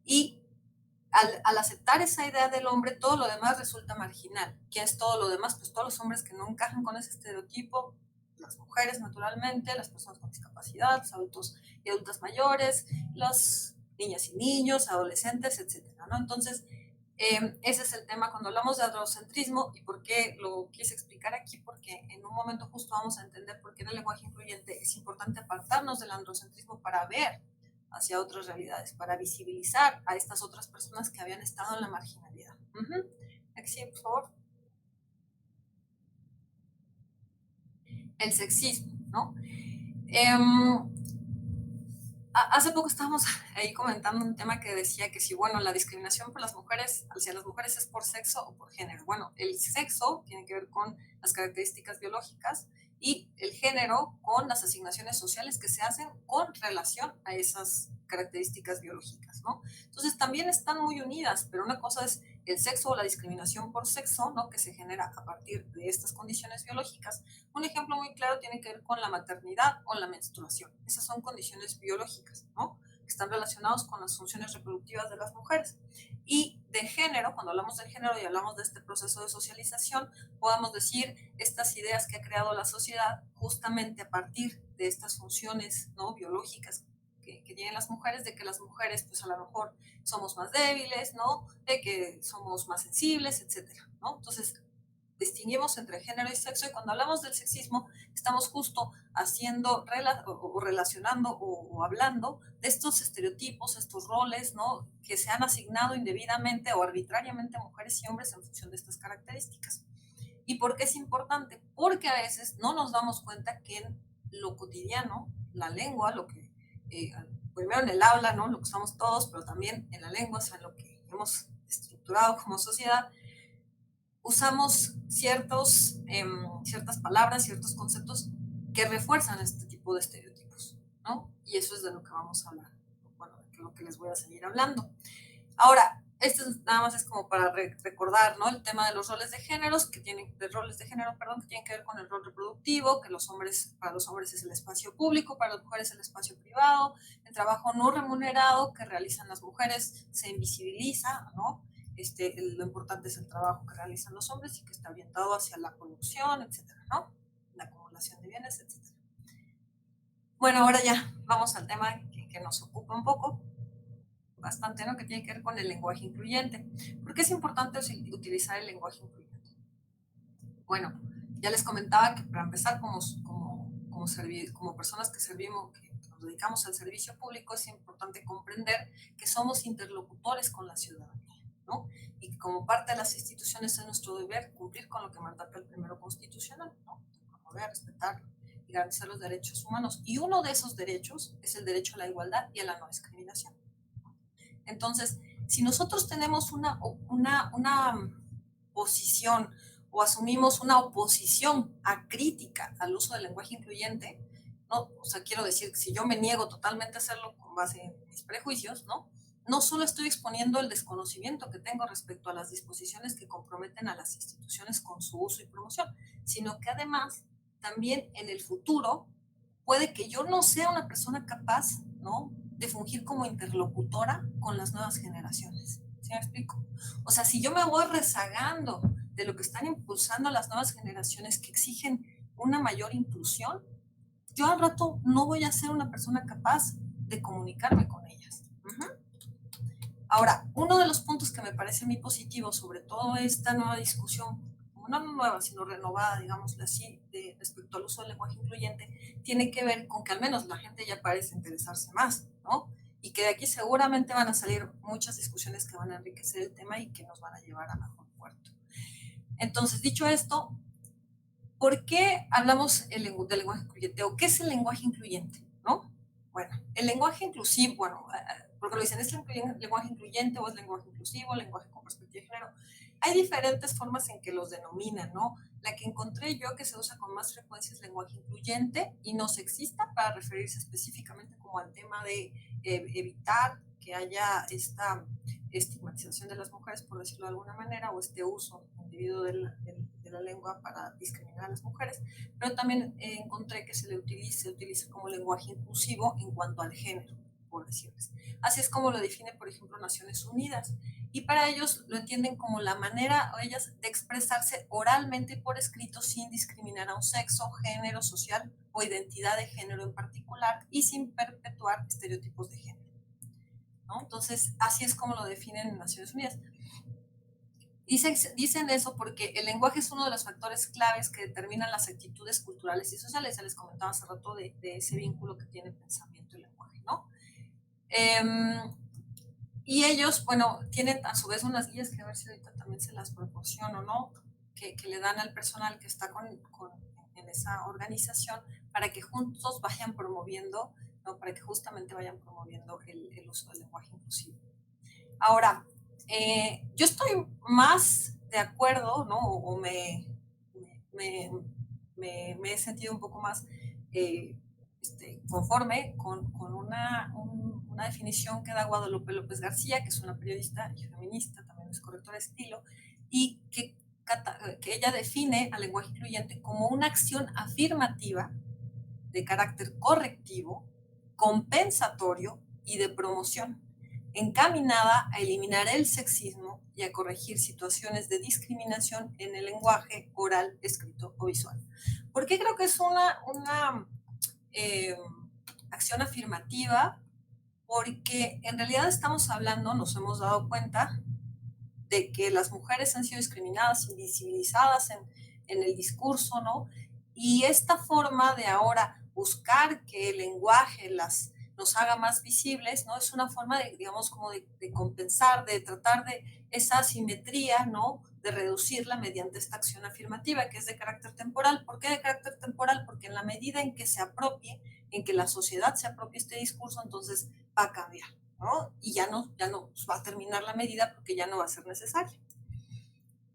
Y al aceptar esa idea del hombre, todo lo demás resulta marginal. ¿Qué es todo lo demás? Pues todos los hombres que no encajan con ese estereotipo, las mujeres naturalmente, las personas con discapacidad, los adultos y adultas mayores, las niñas y niños, adolescentes, etcétera, ¿no? Entonces, ese es el tema cuando hablamos de androcentrismo. ¿Y por qué lo quise explicar aquí? Porque en un momento justo vamos a entender por qué en el lenguaje incluyente es importante apartarnos del androcentrismo para ver hacia otras realidades, para visibilizar a estas otras personas que habían estado en la marginalidad. Aquí, por favor. El sexismo, ¿no? Hace poco estábamos ahí comentando un tema que decía que si, bueno, la discriminación por las mujeres, hacia las mujeres es por sexo o por género. Bueno, el sexo tiene que ver con las características biológicas y el género con las asignaciones sociales que se hacen con relación a esas características biológicas, ¿no? Entonces también están muy unidas, pero una cosa es el sexo o la discriminación por sexo, ¿no? Que se genera a partir de estas condiciones biológicas. Un ejemplo muy claro tiene que ver con la maternidad o la menstruación. Esas son condiciones biológicas, ¿no? Que están relacionados con las funciones reproductivas de las mujeres. Y de género, cuando hablamos del género y hablamos de este proceso de socialización, podemos decir estas ideas que ha creado la sociedad justamente a partir de estas funciones, ¿no? biológicas que tienen las mujeres, de que las mujeres pues a lo mejor somos más débiles, ¿no? De que somos más sensibles, etcétera, ¿no? Entonces, distinguimos entre género y sexo, y cuando hablamos del sexismo estamos justo haciendo o relacionando o hablando de estos estereotipos, estos roles, ¿no? que se han asignado indebidamente o arbitrariamente a mujeres y hombres en función de estas características. ¿Y por qué es importante? Porque a veces no nos damos cuenta que en lo cotidiano, la lengua, lo que primero en el habla, ¿no? lo que usamos todos, pero también en la lengua, o sea, en lo que hemos estructurado como sociedad, usamos ciertas palabras, ciertos conceptos que refuerzan este tipo de estereotipos, ¿no? Y eso es de lo que vamos a hablar, bueno, de lo que les voy a seguir hablando. Ahora, esto nada más es como para recordar, ¿no? El tema de los roles de géneros, que tienen que ver con el rol reproductivo, que para los hombres es el espacio público, para las mujeres el espacio privado, el trabajo no remunerado que realizan las mujeres se invisibiliza, ¿no? Lo importante es el trabajo que realizan los hombres y que está orientado hacia la producción, etcétera, ¿no? La acumulación de bienes, etcétera. Bueno, ahora ya vamos al tema que nos ocupa un poco, bastante, ¿no? Que tiene que ver con el lenguaje incluyente. ¿Por qué es importante utilizar el lenguaje incluyente? Bueno, ya les comentaba que para empezar como personas que servimos, que nos dedicamos al servicio público, es importante comprender que somos interlocutores con la ciudadanía, ¿no? Y como parte de las instituciones es nuestro deber cumplir con lo que mandata el primero constitucional, ¿no? Promover, respetar y garantizar los derechos humanos. Y uno de esos derechos es el derecho a la igualdad y a la no discriminación. Entonces, si nosotros tenemos una posición o asumimos una oposición acrítica al uso del lenguaje incluyente, ¿no? O sea, quiero decir, si yo me niego totalmente a hacerlo con base en mis prejuicios, ¿no? No solo estoy exponiendo el desconocimiento que tengo respecto a las disposiciones que comprometen a las instituciones con su uso y promoción, sino que además también en el futuro puede que yo no sea una persona capaz, ¿no? de fungir como interlocutora con las nuevas generaciones. ¿Sí me explico? O sea, si yo me voy rezagando de lo que están impulsando las nuevas generaciones que exigen una mayor inclusión, yo al rato no voy a ser una persona capaz de comunicarme con ellas. Ahora, uno de los puntos que me parece muy positivo sobre todo esta nueva discusión, no nueva, sino renovada, digámoslo así, respecto al uso del lenguaje incluyente, tiene que ver con que al menos la gente ya parece interesarse más, ¿no? Y que de aquí seguramente van a salir muchas discusiones que van a enriquecer el tema y que nos van a llevar a mejor puerto. Entonces, dicho esto, ¿por qué hablamos del lenguaje incluyente? ¿O qué es el lenguaje incluyente? ¿No? Bueno, el lenguaje inclusivo, bueno, porque lo dicen, ¿es lenguaje incluyente o es lenguaje inclusivo, lenguaje con perspectiva de género? Hay diferentes formas en que los denominan, ¿no? La que encontré yo que se usa con más frecuencia es lenguaje incluyente y no sexista para referirse específicamente como al tema de evitar que haya esta estigmatización de las mujeres, por decirlo de alguna manera, o este uso indebido de la lengua para discriminar a las mujeres, pero también encontré que se utiliza como lenguaje inclusivo en cuanto al género, por decirles. Así es como lo define, por ejemplo, Naciones Unidas. y para ellos lo entienden como la manera, o ellas, de expresarse oralmente y por escrito sin discriminar a un sexo, género social o identidad de género en particular y sin perpetuar estereotipos de género, ¿no? Entonces, así es como lo definen en Naciones Unidas. Dicen eso porque el lenguaje es uno de los factores claves que determinan las actitudes culturales y sociales. Ya les comentaba hace rato de ese vínculo que tiene pensamiento y lenguaje, ¿no? Y ellos, bueno, tienen a su vez unas guías que a ver si ahorita también se las proporciono, ¿no? Que le dan al personal que está en esa organización para que juntos vayan promoviendo, ¿no? Para que justamente vayan promoviendo el uso del lenguaje inclusivo. Ahora, yo estoy más de acuerdo, ¿no? O me he sentido un poco más conforme con una definición que da Guadalupe López García, que es una periodista y feminista, también es correctora de estilo, y que ella define al lenguaje incluyente como una acción afirmativa de carácter correctivo, compensatorio y de promoción, encaminada a eliminar el sexismo y a corregir situaciones de discriminación en el lenguaje oral, escrito o visual. ¿Por qué creo que es una acción afirmativa? Porque en realidad estamos hablando, nos hemos dado cuenta de que las mujeres han sido discriminadas, invisibilizadas en el discurso, ¿no? Y esta forma de ahora buscar que el lenguaje nos haga más visibles, ¿no? Es una forma de, digamos, como de compensar, de tratar de esa asimetría, ¿no? De reducirla mediante esta acción afirmativa, que es de carácter temporal. ¿Por qué de carácter temporal? Porque en la medida en que se apropie, en que la sociedad se apropie este discurso, entonces va a cambiar, ¿no? Y ya no va a terminar la medida porque ya no va a ser necesario.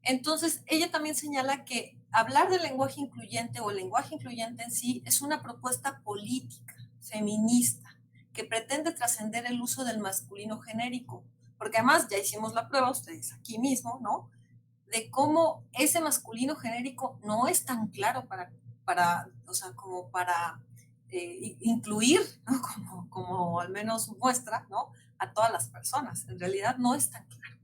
Entonces, ella también señala que hablar del lenguaje incluyente o el lenguaje incluyente en sí es una propuesta política, feminista, que pretende trascender el uso del masculino genérico, porque además ya hicimos la prueba, ustedes aquí mismo, ¿no? De cómo ese masculino genérico no es tan claro o sea, como para incluir, ¿no? Como al menos muestra, ¿no? A todas las personas. En realidad no es tan claro,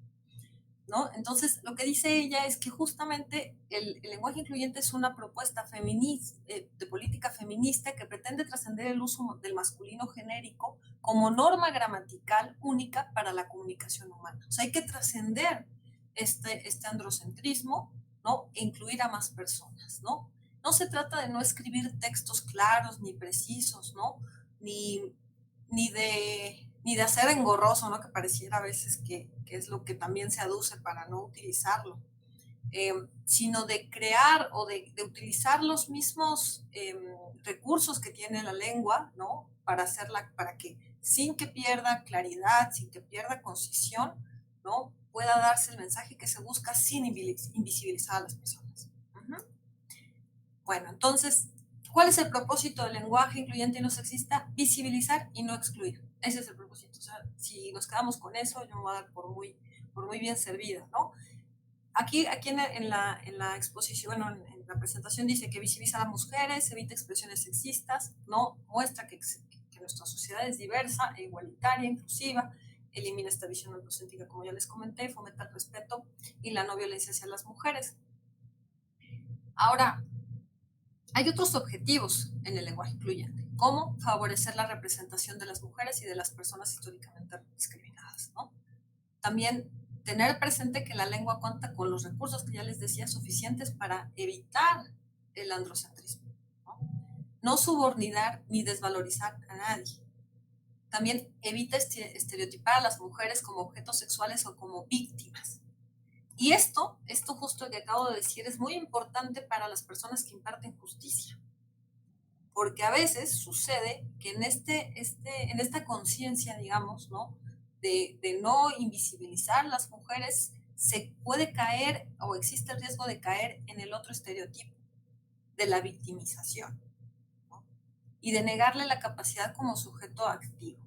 ¿no? Entonces, lo que dice ella es que justamente el lenguaje incluyente es una propuesta de política feminista que pretende trascender el uso del masculino genérico como norma gramatical única para la comunicación humana. O sea, hay que trascender este androcentrismo, ¿no? E incluir a más personas, ¿no? No se trata de no escribir textos claros ni precisos, ¿no? Ni de hacer engorroso, ¿no? Que pareciera a veces que es lo que también se aduce para no utilizarlo, sino de crear o de utilizar los mismos recursos que tiene la lengua, ¿no? Para que sin que pierda claridad, sin que pierda concisión, ¿no? Pueda darse el mensaje que se busca sin invisibilizar a las personas. Bueno, entonces, ¿cuál es el propósito del lenguaje incluyente y no sexista? Visibilizar y no excluir. Ese es el propósito. O sea, si nos quedamos con eso, yo me voy a dar por muy bien servida, ¿no? Aquí en la exposición, bueno, en la presentación dice que visibiliza a las mujeres, evita expresiones sexistas, ¿no? Muestra que nuestra sociedad es diversa e igualitaria, inclusiva, elimina esta visión androcéntrica, como ya les comenté, fomenta el respeto y la no violencia hacia las mujeres. Ahora, hay otros objetivos en el lenguaje incluyente, como favorecer la representación de las mujeres y de las personas históricamente discriminadas, ¿no? También tener presente que la lengua cuenta con los recursos que ya les decía suficientes para evitar el androcentrismo, ¿no? No subordinar ni desvalorizar a nadie. También evita estereotipar a las mujeres como objetos sexuales o como víctimas. Y esto justo que acabo de decir es muy importante para las personas que imparten justicia, porque a veces sucede que en esta conciencia, digamos, ¿no? De no invisibilizar a las mujeres, se puede caer o existe el riesgo de caer en el otro estereotipo de la victimización, ¿no? Y de negarle la capacidad como sujeto activo.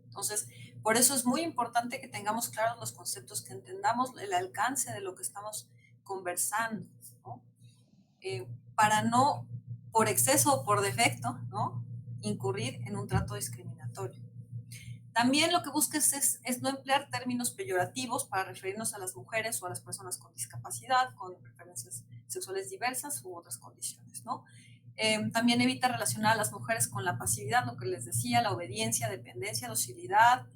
Entonces, por eso es muy importante que tengamos claros los conceptos, que entendamos el alcance de lo que estamos conversando, ¿no? Para no, por exceso o por defecto, ¿no? Incurrir en un trato discriminatorio. También lo que busca es no emplear términos peyorativos para referirnos a las mujeres o a las personas con discapacidad, con preferencias sexuales diversas u otras condiciones, ¿no? También evita relacionar a las mujeres con la pasividad, lo que les decía, la obediencia, dependencia, docilidad,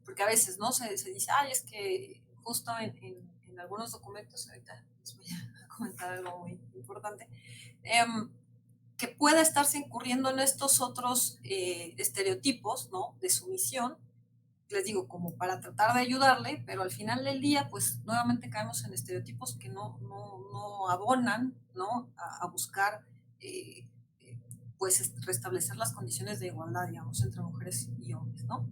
porque a veces, ¿no? Se dice, ay, es que justo en algunos documentos, ahorita les voy a comentar algo muy importante, que pueda estarse incurriendo en estos otros estereotipos, ¿no? De sumisión, les digo, como para tratar de ayudarle, pero al final del día, pues nuevamente caemos en estereotipos que no abonan, ¿no? A buscar, pues, restablecer las condiciones de igualdad, digamos, entre mujeres y hombres, ¿no?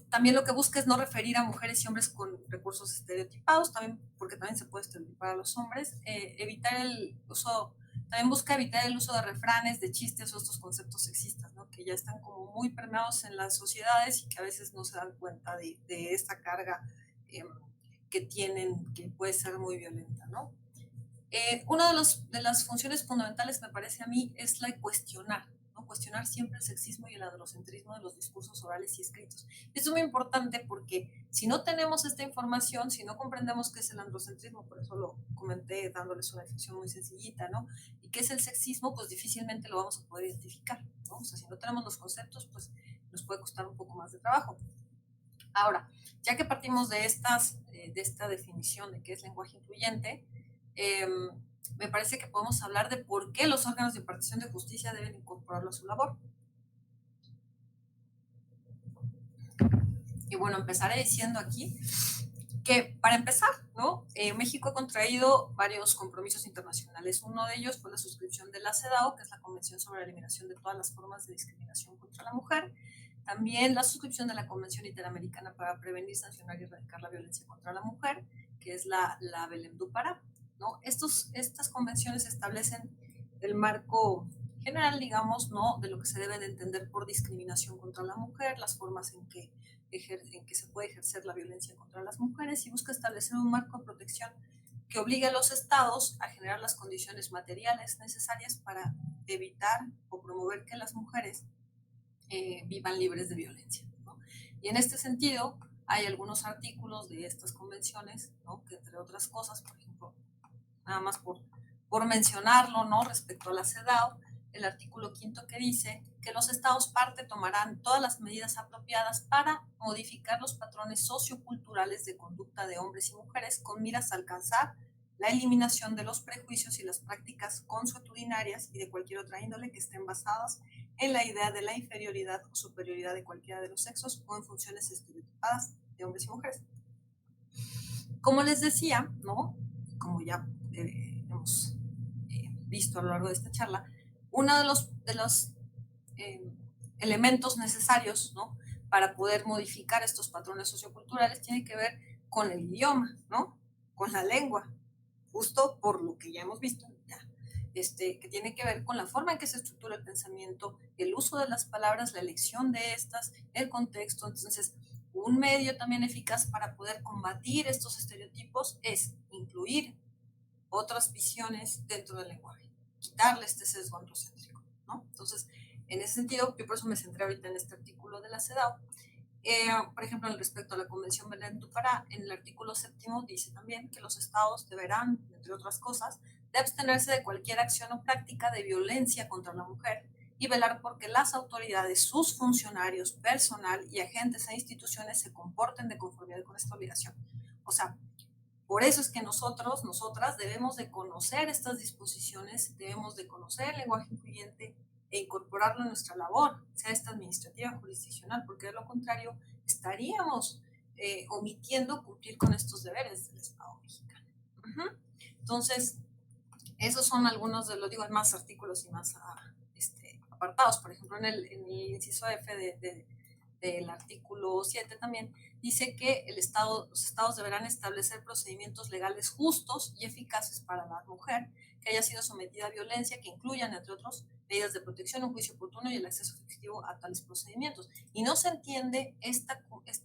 También lo que busca es no referir a mujeres y hombres con recursos estereotipados, también, porque también se puede estereotipar a los hombres, evitar el uso, también busca evitar el uso de refranes, de chistes o estos conceptos sexistas, ¿no? Que ya están como muy permeados en las sociedades y que a veces no se dan cuenta de esta carga que tienen, que puede ser muy violenta, ¿no? Una de las funciones fundamentales, me parece a mí, es la de cuestionar, ¿no? Cuestionar siempre el sexismo y el androcentrismo de los discursos orales y escritos. Esto es muy importante porque si no tenemos esta información, si no comprendemos qué es el androcentrismo, por eso lo comenté dándoles una definición muy sencillita, ¿no? Y qué es el sexismo, pues difícilmente lo vamos a poder identificar, ¿no? O sea, si no tenemos los conceptos, pues nos puede costar un poco más de trabajo. Ahora, ya que partimos de esta definición de qué es lenguaje incluyente, me parece que podemos hablar de por qué los órganos de impartición de justicia deben incorporarlo a su labor. Y bueno, empezaré diciendo aquí que, para empezar, ¿no? México ha contraído varios compromisos internacionales. Uno de ellos fue la suscripción de la CEDAW, que es la Convención sobre la Eliminación de todas las formas de discriminación contra la mujer. También la suscripción de la Convención Interamericana para prevenir, sancionar y erradicar la violencia contra la mujer, que es la Belém do Pará, ¿no? Estas convenciones establecen el marco general, digamos, ¿no? De lo que se debe de entender por discriminación contra la mujer, las formas en que se puede ejercer la violencia contra las mujeres, y busca establecer un marco de protección que obligue a los estados a generar las condiciones materiales necesarias para evitar o promover que las mujeres vivan libres de violencia, ¿no? Y en este sentido hay algunos artículos de estas convenciones, ¿no? Que, entre otras cosas, por ejemplo, nada más por mencionarlo, ¿no? Respecto a la CEDAW, el artículo 5 que dice que los estados parte tomarán todas las medidas apropiadas para modificar los patrones socioculturales de conducta de hombres y mujeres con miras a alcanzar la eliminación de los prejuicios y las prácticas consuetudinarias y de cualquier otra índole que estén basadas en la idea de la inferioridad o superioridad de cualquiera de los sexos o en funciones estereotipadas de hombres y mujeres. Como les decía, ¿no? Como ya hemos visto a lo largo de esta charla, uno de los elementos necesarios, ¿no? Para poder modificar estos patrones socioculturales tiene que ver con el idioma, ¿no? Con la lengua, justo por lo que ya hemos visto, ya, que tiene que ver con la forma en que se estructura el pensamiento, el uso de las palabras, la elección de estas, el contexto. Entonces, un medio también eficaz para poder combatir estos estereotipos es incluir otras visiones dentro del lenguaje, quitarle este sesgo androcéntrico, ¿no? Entonces, en ese sentido, yo por eso me centré ahorita en este artículo de la CEDAW. Por ejemplo, respecto a la Convención Belém do Pará, en el artículo 7 dice también que los estados deberán, entre otras cosas, de abstenerse de cualquier acción o práctica de violencia contra la mujer y velar porque las autoridades, sus funcionarios, personal y agentes e instituciones se comporten de conformidad con esta obligación. O sea, por eso es que nosotras debemos de conocer estas disposiciones, debemos de conocer el lenguaje incluyente e incorporarlo en nuestra labor, sea esta administrativa o jurisdiccional, porque de lo contrario estaríamos omitiendo cumplir con estos deberes del Estado mexicano. Entonces, esos son algunos de los, digo, hay más artículos y más apartados. Por ejemplo, en el inciso F del artículo 7 también dice que los estados deberán establecer procedimientos legales justos y eficaces para la mujer que haya sido sometida a violencia, que incluyan, entre otros, medidas de protección, un juicio oportuno y el acceso efectivo a tales procedimientos. Y no se entiende esta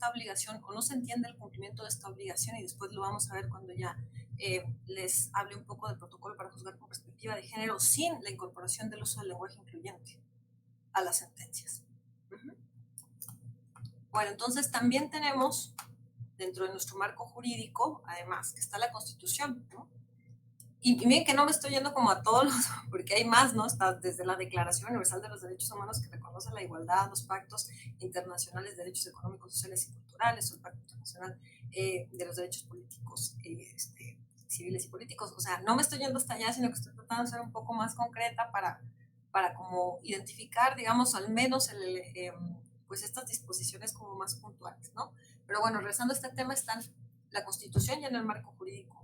obligación, o no se entiende el cumplimiento de esta obligación, y después lo vamos a ver cuando ya les hable un poco del protocolo para juzgar con perspectiva de género, sin la incorporación del uso del lenguaje incluyente a las sentencias. Bueno, entonces también tenemos dentro de nuestro marco jurídico, además, que está la Constitución, ¿no? Y miren que no me estoy yendo como a todos los, porque hay más, ¿no? Está desde la Declaración Universal de los Derechos Humanos, que reconoce la igualdad, los pactos internacionales de derechos económicos, sociales y culturales, o el Pacto Internacional de los Derechos Políticos, civiles y políticos. O sea, no me estoy yendo hasta allá, sino que estoy tratando de ser un poco más concreta para como identificar, digamos, al menos pues estas disposiciones como más puntuales, ¿no? Pero bueno, regresando a este tema, están la Constitución y en el marco jurídico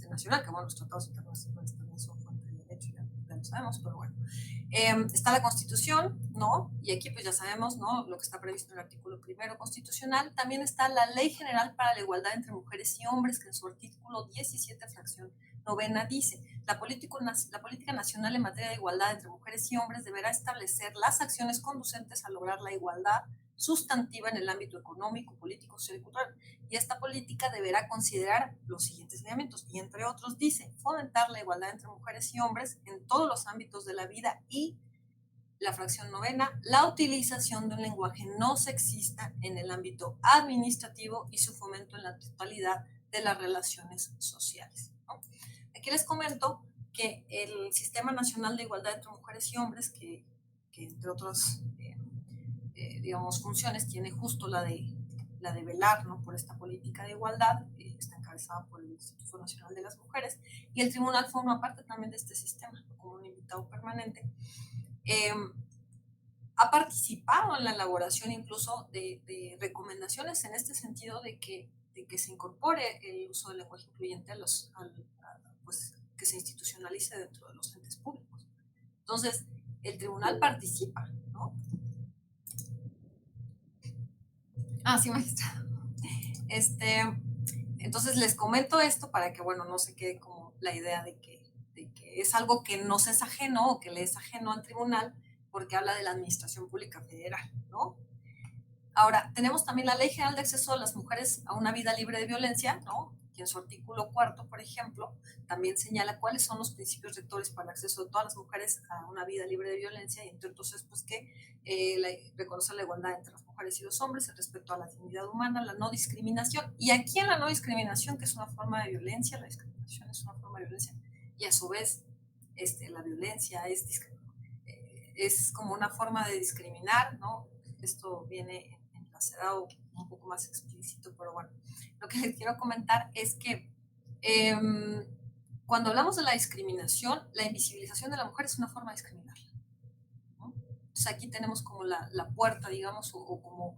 nacional, que bueno, los tratados internacionales también son fuente de derecho, ya lo sabemos, pero bueno. Está la Constitución, ¿no? Y aquí pues ya sabemos, ¿no? Lo que está previsto en el artículo 1 constitucional. También está la Ley General para la Igualdad entre Mujeres y Hombres, que en su artículo 17, fracción 9, dice: la política nacional en materia de igualdad entre mujeres y hombres deberá establecer las acciones conducentes a lograr la igualdad sustantiva en el ámbito económico, político, social y cultural. Y esta política deberá considerar los siguientes lineamientos, y entre otros dice: fomentar la igualdad entre mujeres y hombres en todos los ámbitos de la vida, y la fracción 9, la utilización de un lenguaje no sexista en el ámbito administrativo y su fomento en la totalidad de las relaciones sociales, ¿no? Aquí les comento que el Sistema Nacional de Igualdad entre Mujeres y Hombres, que entre otras digamos, funciones, tiene justo la de velar, ¿no?, por esta política de igualdad, está encabezada por el Instituto Nacional de las Mujeres, y el tribunal forma parte también de este sistema, como un invitado permanente. Ha participado en la elaboración incluso de recomendaciones en este sentido de que se incorpore el uso del lenguaje incluyente pues, que se institucionalice dentro de los entes públicos. Entonces, el tribunal participa, ¿no? Sí, maestra. Entonces les comento esto para que, bueno, no se quede como la idea de que es algo que nos es ajeno o que le es ajeno al tribunal, porque habla de la Administración Pública Federal, ¿no? Ahora, tenemos también la Ley General de Acceso de las Mujeres a una Vida Libre de Violencia, ¿no?, que en su artículo 4, por ejemplo, también señala cuáles son los principios rectores para el acceso de todas las mujeres a una vida libre de violencia, y entonces, pues, que reconoce la igualdad entre las mujeres y los hombres, el respeto a la dignidad humana, la no discriminación. Y aquí en la no discriminación, que es una forma de violencia, la discriminación es una forma de violencia, y a su vez la violencia es como una forma de discriminar, ¿no? Esto viene enlacerado un poco más explícito, pero bueno, lo que les quiero comentar es que cuando hablamos de la discriminación, la invisibilización de la mujer es una forma de discriminarla, ¿no? Entonces aquí tenemos como la puerta, digamos, o como,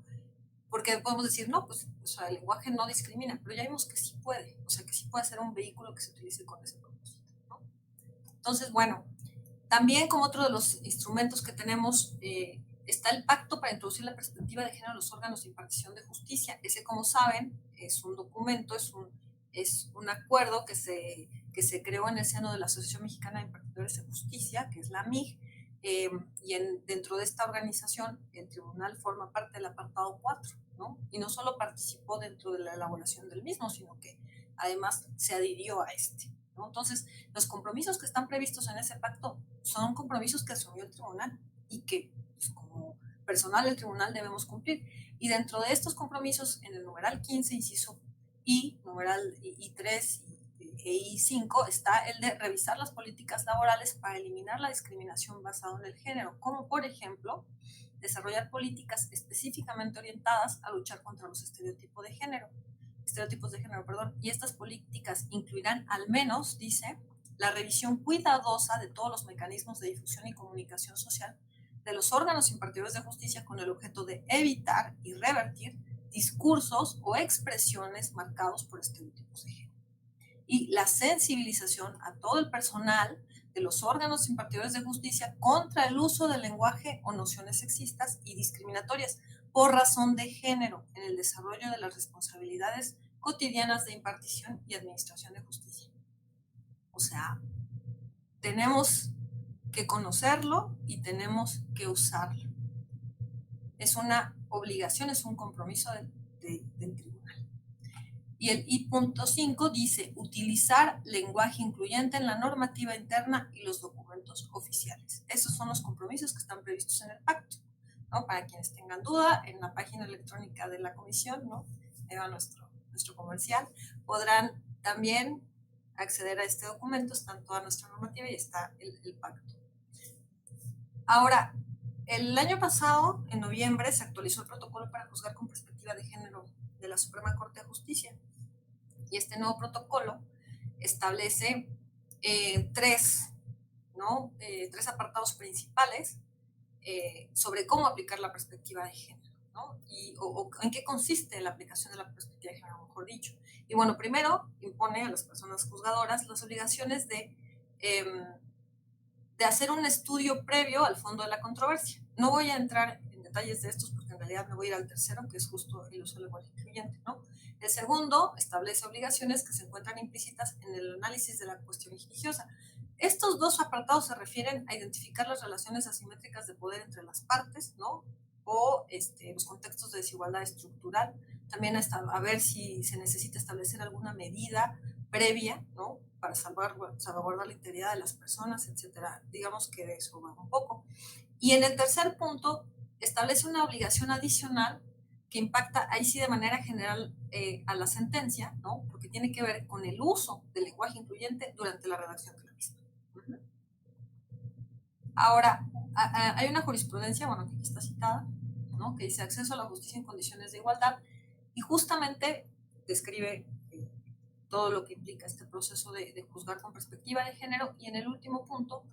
porque podemos decir, no, pues, o sea, el lenguaje no discrimina, pero ya vimos que sí puede, o sea, que sí puede ser un vehículo que se utilice con ese propósito, ¿no? Entonces, bueno, también como otro de los instrumentos que tenemos, está el Pacto para introducir la perspectiva de género en los órganos de impartición de justicia. Ese, como saben, es un documento, es un acuerdo que se creó en el seno de la Asociación Mexicana de Impartidores de Justicia, que es la AMIJ, y dentro de esta organización el tribunal forma parte del apartado 4, ¿no? Y no solo participó dentro de la elaboración del mismo, sino que además se adhirió a ¿no? Entonces, los compromisos que están previstos en ese pacto son compromisos que asumió el tribunal y que, pues, como personal del tribunal debemos cumplir. Y dentro de estos compromisos, en el numeral 15, inciso I, numeral I3 e I5, está el de revisar las políticas laborales para eliminar la discriminación basada en el género, como por ejemplo, desarrollar políticas específicamente orientadas a luchar contra los estereotipos de género, y estas políticas incluirán al menos, dice, la revisión cuidadosa de todos los mecanismos de difusión y comunicación social de los órganos impartidores de justicia con el objeto de evitar y revertir discursos o expresiones marcados por estereotipos de género. Y la sensibilización a todo el personal de los órganos impartidores de justicia contra el uso del lenguaje o nociones sexistas y discriminatorias por razón de género en el desarrollo de las responsabilidades cotidianas de impartición y administración de justicia. O sea, tenemos que conocerlo y tenemos que usarlo. Es una obligación, es un compromiso del tribunal. Y el I.5 dice: utilizar lenguaje incluyente en la normativa interna y los documentos oficiales. Esos son los compromisos que están previstos en el pacto. ¿no? Para quienes tengan duda, en la página electrónica de la comisión, ¿no? Va nuestro comercial, podrán también acceder a este documento, está en toda nuestra normativa y está el pacto. Ahora, el año pasado, en noviembre, se actualizó el protocolo para juzgar con perspectiva de género de la Suprema Corte de Justicia. Y este nuevo protocolo establece tres apartados principales sobre cómo aplicar la perspectiva de género, ¿no? O en qué consiste la aplicación de la perspectiva de género, mejor dicho. Y bueno, primero impone a las personas juzgadoras las obligaciones de hacer un estudio previo al fondo de la controversia. No voy a entrar en detalles de estos porque en realidad me voy a ir al tercero, que es justo el uso del lenguaje incluyente, ¿no? El segundo establece obligaciones que se encuentran implícitas en el análisis de la cuestión litigiosa. Estos dos apartados se refieren a identificar las relaciones asimétricas de poder entre las partes, ¿no? O los contextos de desigualdad estructural. También a ver si se necesita establecer alguna medida previa, ¿no? Para salvaguardar la integridad de las personas, etcétera. Digamos que de eso va un poco. Y en el tercer punto, establece una obligación adicional que impacta ahí sí de manera general a la sentencia, ¿no? Porque tiene que ver con el uso del lenguaje incluyente durante la redacción de la misma. Ahora, hay una jurisprudencia, bueno, que aquí está citada, ¿no? Que dice acceso a la justicia en condiciones de igualdad y justamente describe todo lo que implica este proceso de juzgar con perspectiva de género. Y en el último punto,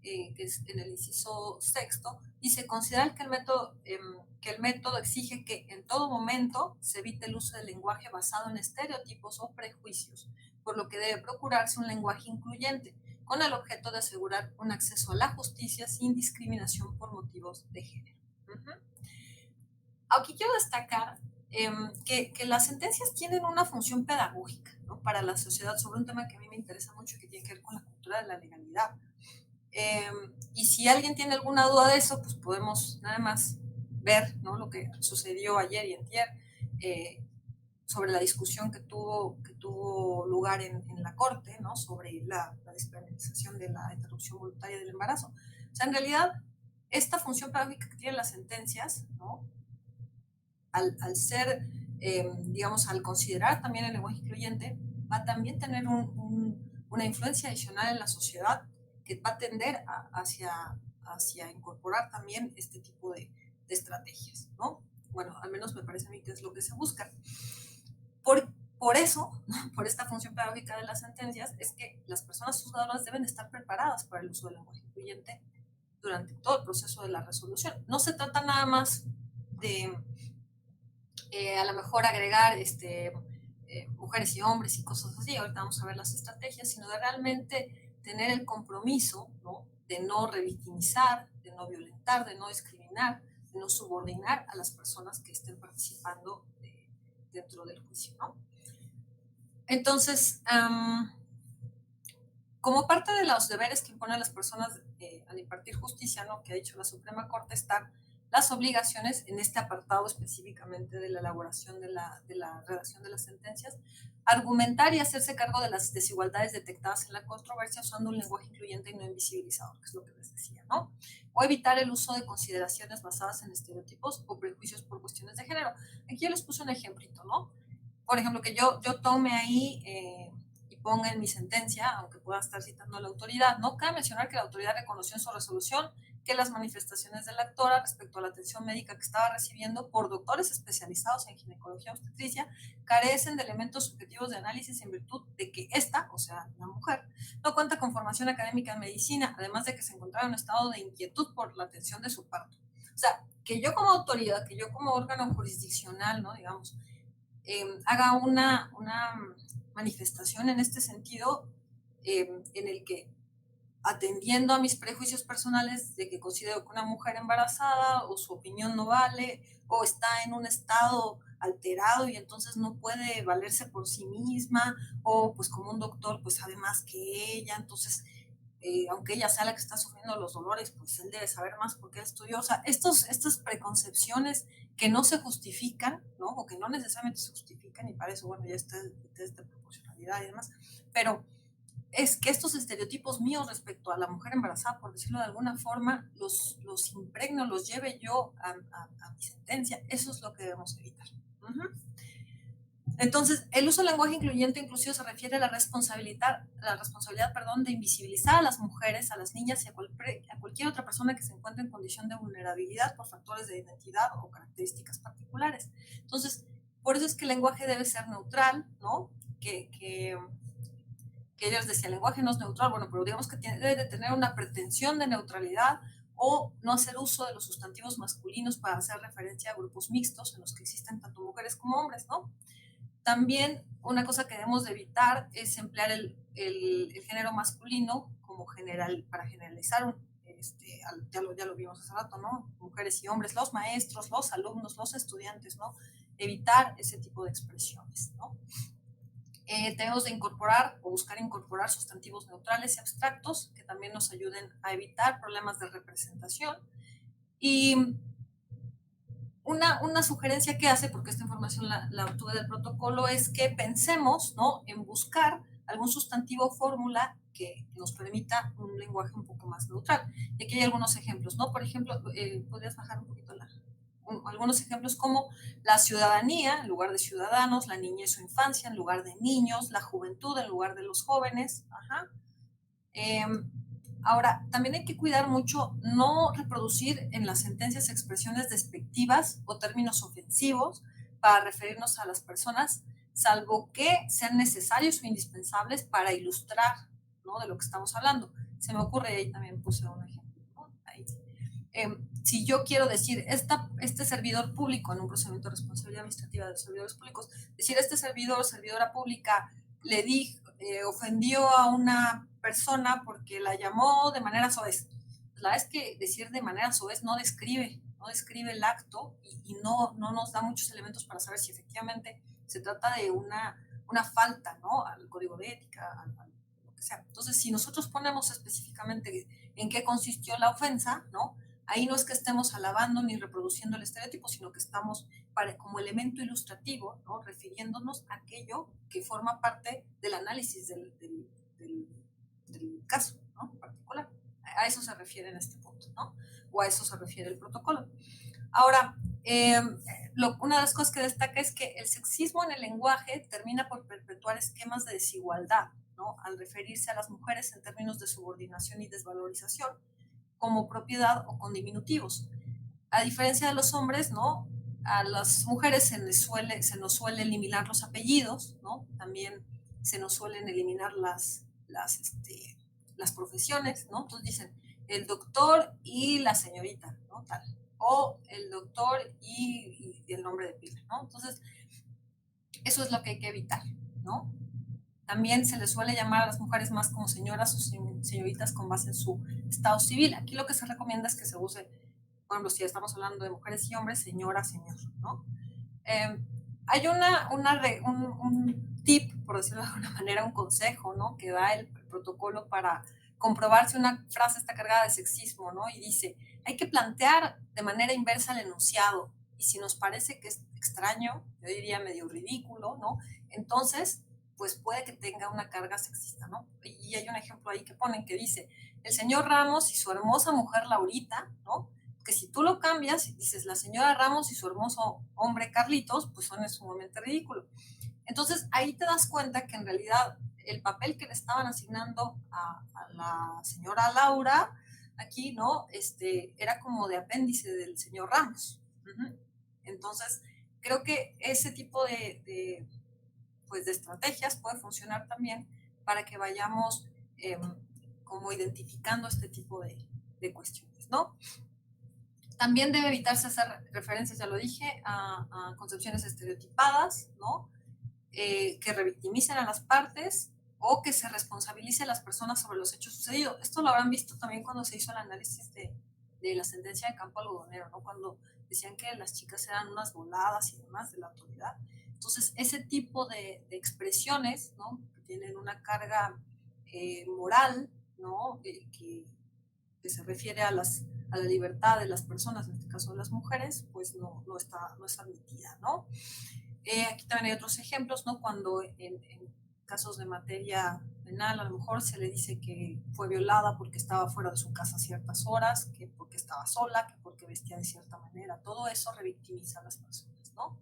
que es en el inciso sexto, dice considerar que el método exige que en todo momento se evite el uso del lenguaje basado en estereotipos o prejuicios, por lo que debe procurarse un lenguaje incluyente, con el objeto de asegurar un acceso a la justicia sin discriminación por motivos de género. Aquí quiero destacar que las sentencias tienen una función pedagógica, ¿no? Para la sociedad sobre un tema que a mí me interesa mucho, que tiene que ver con la cultura de la legalidad. Y si alguien tiene alguna duda de eso, pues podemos nada más ver, ¿no? Lo que sucedió ayer y antier sobre la discusión que tuvo lugar en la Corte, ¿no? Sobre la despenalización de la interrupción voluntaria del embarazo. O sea, en realidad, esta función pedagógica que tienen las sentencias, ¿no? Al ser, digamos, al considerar también el lenguaje incluyente, va a también tener una influencia adicional en la sociedad que va a tender hacia incorporar también este tipo de estrategias, ¿no? Bueno, al menos me parece a mí que es lo que se busca. Por eso, por esta función pedagógica de las sentencias, es que las personas juzgadoras deben estar preparadas para el uso del lenguaje incluyente durante todo el proceso de la resolución. No se trata nada más de a lo mejor agregar mujeres y hombres y cosas así, ahorita vamos a ver las estrategias, sino de realmente tener el compromiso, ¿no? De no revictimizar, de no violentar, de no discriminar, de no subordinar a las personas que estén participando dentro del juicio, ¿no? Entonces, como parte de los deberes que imponen las personas al impartir justicia, ¿no? Que ha dicho la Suprema Corte, están las obligaciones en este apartado específicamente de la elaboración de la redacción de las sentencias, argumentar y hacerse cargo de las desigualdades detectadas en la controversia usando un lenguaje incluyente y no invisibilizador, que es lo que les decía, ¿no? O evitar el uso de consideraciones basadas en estereotipos o prejuicios por cuestiones de género. Aquí yo les puse un ejemplito, ¿no? Por ejemplo, que yo tome ahí y ponga en mi sentencia, aunque pueda estar citando a la autoridad, ¿no? Cabe mencionar que la autoridad reconoció en su resolución que las manifestaciones de la actora respecto a la atención médica que estaba recibiendo por doctores especializados en ginecología obstetricia carecen de elementos subjetivos de análisis en virtud de que esta, o sea, la mujer, no cuenta con formación académica en medicina, además de que se encontraba en un estado de inquietud por la atención de su parto. O sea, que yo como autoridad, que yo como órgano jurisdiccional, ¿no? Digamos, haga una manifestación en este sentido, en el que atendiendo a mis prejuicios personales de que considero que una mujer embarazada o su opinión no vale o está en un estado alterado y entonces no puede valerse por sí misma o pues como un doctor pues sabe más que ella, entonces aunque ella sea la que está sufriendo los dolores, pues él debe saber más porque él estudió. O sea, estas preconcepciones que no se justifican, ¿no? O que no necesariamente se justifican y para eso, bueno, ya está el test de proporcionalidad y demás, pero es que estos estereotipos míos respecto a la mujer embarazada, por decirlo de alguna forma, los impregno, los lleve yo a mi sentencia. Eso es lo que debemos evitar. Entonces, el uso del lenguaje incluyente inclusive se refiere a la responsabilidad, de invisibilizar a las mujeres, a las niñas y a cualquier otra persona que se encuentre en condición de vulnerabilidad por factores de identidad o características particulares. Entonces, por eso es que el lenguaje debe ser neutral, ¿no? Que ellos decían, el lenguaje no es neutral, bueno, pero digamos que debe de tener una pretensión de neutralidad o no hacer uso de los sustantivos masculinos para hacer referencia a grupos mixtos en los que existen tanto mujeres como hombres, ¿no? También una cosa que debemos de evitar es emplear el género masculino como para generalizar, ya lo vimos hace rato, ¿no? Mujeres y hombres, los maestros, los alumnos, los estudiantes, ¿no? Evitar ese tipo de expresiones, ¿no? Tenemos de incorporar o buscar incorporar sustantivos neutrales y abstractos que también nos ayuden a evitar problemas de representación. Y una sugerencia que hace, porque esta información la obtuve del protocolo, es que pensemos, ¿no?, en buscar algún sustantivo o fórmula que nos permita un lenguaje un poco más neutral. Y aquí hay algunos ejemplos, ¿no? Por ejemplo, podrías bajar un poquito algunos ejemplos como la ciudadanía en lugar de ciudadanos, la niñez o infancia en lugar de niños, la juventud en lugar de los jóvenes. Ahora, también hay que cuidar mucho no reproducir en las sentencias expresiones despectivas o términos ofensivos para referirnos a las personas, salvo que sean necesarios o indispensables para ilustrar, ¿no?, de lo que estamos hablando. Se me ocurre, ahí también puse un ejemplo, ¿no? Ahí. Si yo quiero decir, este servidor público en un procedimiento de responsabilidad administrativa de los servidores públicos, decir, este servidora pública ofendió a una persona porque la llamó de manera soez. La verdad es que decir de manera soez no describe el acto y no nos da muchos elementos para saber si efectivamente se trata de una falta, ¿no?, al código de ética, lo que sea. Entonces, si nosotros ponemos específicamente en qué consistió la ofensa, ¿no?, ahí no es que estemos alabando ni reproduciendo el estereotipo, sino que estamos como elemento ilustrativo, ¿no?, refiriéndonos a aquello que forma parte del análisis del caso, ¿no?, particular. A eso se refiere en este punto, ¿no? O a eso se refiere el protocolo. Ahora, una de las cosas que destaca es que el sexismo en el lenguaje termina por perpetuar esquemas de desigualdad, ¿no?, al referirse a las mujeres en términos de subordinación y desvalorización, como propiedad o con diminutivos. A diferencia de los hombres, ¿no?, a las mujeres se nos suele eliminar los apellidos, ¿no? También se nos suelen eliminar las profesiones, ¿no? Entonces dicen el doctor y la señorita, ¿no?, tal. O el doctor y el nombre de pila, ¿no? Entonces, eso es lo que hay que evitar, ¿no? También se les suele llamar a las mujeres más como señoras o señoritas con base en su estado civil. Aquí lo que se recomienda es que se use, por ejemplo, si estamos hablando de mujeres y hombres, señora, señor, ¿no? Hay un tip, por decirlo de alguna manera, un consejo, ¿no?, que da el protocolo para comprobar si una frase está cargada de sexismo, ¿no? Y dice, hay que plantear de manera inversa el enunciado. Y si nos parece que es extraño, yo diría medio ridículo, ¿no?, entonces pues puede que tenga una carga sexista, ¿no? Y hay un ejemplo ahí que ponen que dice, el señor Ramos y su hermosa mujer Laurita, ¿no?, que si tú lo cambias y dices la señora Ramos y su hermoso hombre Carlitos, pues son sumamente ridículo. Entonces ahí te das cuenta que en realidad el papel que le estaban asignando a la señora Laura aquí, ¿no?, era como de apéndice del señor Ramos. Entonces creo que ese tipo de estrategias puede funcionar también para que vayamos como identificando este tipo de cuestiones, ¿no? También debe evitarse hacer referencias, ya lo dije, a concepciones estereotipadas, ¿no?, que revictimicen a las partes o que se responsabilice a las personas sobre los hechos sucedidos. Esto lo habrán visto también cuando se hizo el análisis de la sentencia de Campo Algodonero, ¿no?, cuando decían que las chicas eran unas voladas y demás de la autoridad. Entonces, ese tipo de expresiones, ¿no?, que tienen una carga moral, ¿no?, que se refiere a la libertad de las personas, en este caso de las mujeres, pues no es admitida, ¿no? Aquí también hay otros ejemplos, ¿no?, cuando en casos de materia penal, a lo mejor se le dice que fue violada porque estaba fuera de su casa a ciertas horas, que porque estaba sola, que porque vestía de cierta manera. Todo eso revictimiza a las personas, ¿no?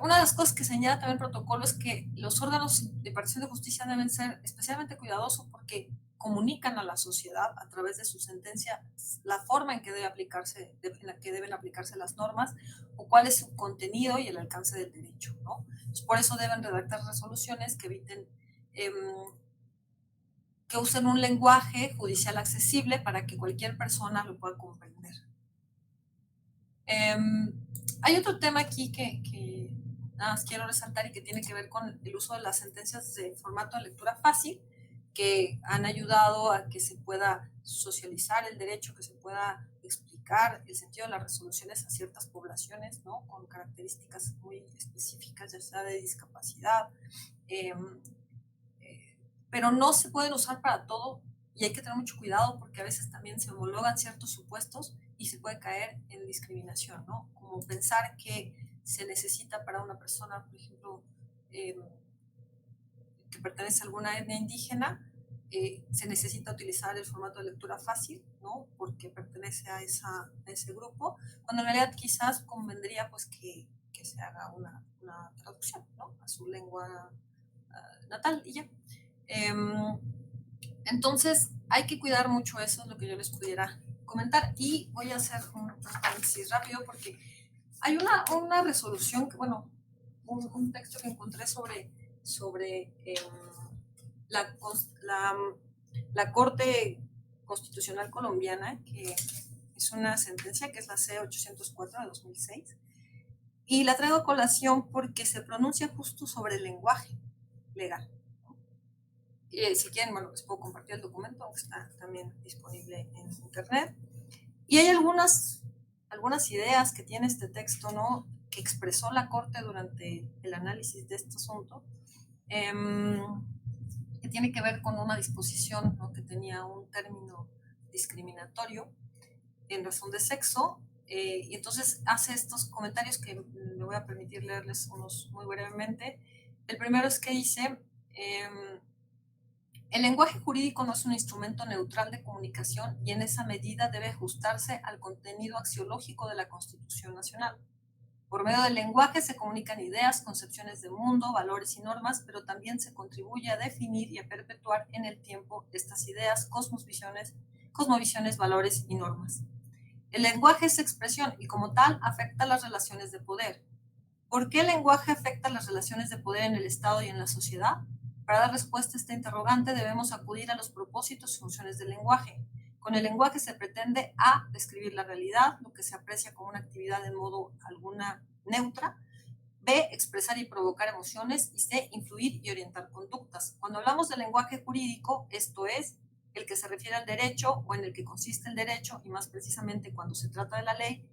Una de las cosas que señala también el protocolo es que los órganos de impartición de justicia deben ser especialmente cuidadosos porque comunican a la sociedad a través de su sentencia la forma en que en la que deben aplicarse las normas o cuál es su contenido y el alcance del derecho, ¿no? Entonces, por eso deben redactar resoluciones que eviten que usen un lenguaje judicial accesible para que cualquier persona lo pueda comprender. Hay otro tema aquí que nada más quiero resaltar y que tiene que ver con el uso de las sentencias de formato de lectura fácil, que han ayudado a que se pueda socializar el derecho, que se pueda explicar el sentido de las resoluciones a ciertas poblaciones, ¿no? Con características muy específicas, ya sea de discapacidad, pero no se pueden usar para todo y hay que tener mucho cuidado porque a veces también se homologan ciertos supuestos y se puede caer en discriminación, ¿no? Como pensar que se necesita para una persona, por ejemplo, que pertenece a alguna etnia indígena, se necesita utilizar el formato de lectura fácil, ¿no? Porque pertenece a ese grupo, cuando en realidad quizás convendría pues que se haga una traducción, ¿no? A su lengua natal y ya. Entonces hay que cuidar mucho eso, es lo que yo les pudiera comentar, y voy a hacer un paréntesis rápido porque hay una resolución, bueno, un texto que encontré sobre la Corte Constitucional Colombiana, que es una sentencia que es la C-804 de 2006, y la traigo a colación porque se pronuncia justo sobre el lenguaje legal. Si quieren, bueno, les puedo compartir el documento, aunque está también disponible en internet. Y hay algunas ideas que tiene este texto, ¿no? Que expresó la Corte durante el análisis de este asunto, que tiene que ver con una disposición, ¿no? Que tenía un término discriminatorio en razón de sexo, y entonces hace estos comentarios que me voy a permitir leerles unos muy brevemente. El primero es que dice: el lenguaje jurídico no es un instrumento neutral de comunicación y en esa medida debe ajustarse al contenido axiológico de la Constitución Nacional. Por medio del lenguaje se comunican ideas, concepciones de mundo, valores y normas, pero también se contribuye a definir y a perpetuar en el tiempo estas ideas, cosmovisiones, valores y normas. El lenguaje es expresión y como tal afecta las relaciones de poder. ¿Por qué el lenguaje afecta las relaciones de poder en el Estado y en la sociedad? Para dar respuesta a esta interrogante debemos acudir a los propósitos y funciones del lenguaje. Con el lenguaje se pretende a. Describir la realidad, lo que se aprecia como una actividad de modo alguna neutra, b. Expresar y provocar emociones y c. Influir y orientar conductas. Cuando hablamos del lenguaje jurídico, esto es, el que se refiere al derecho o en el que consiste el derecho, y más precisamente cuando se trata de la ley,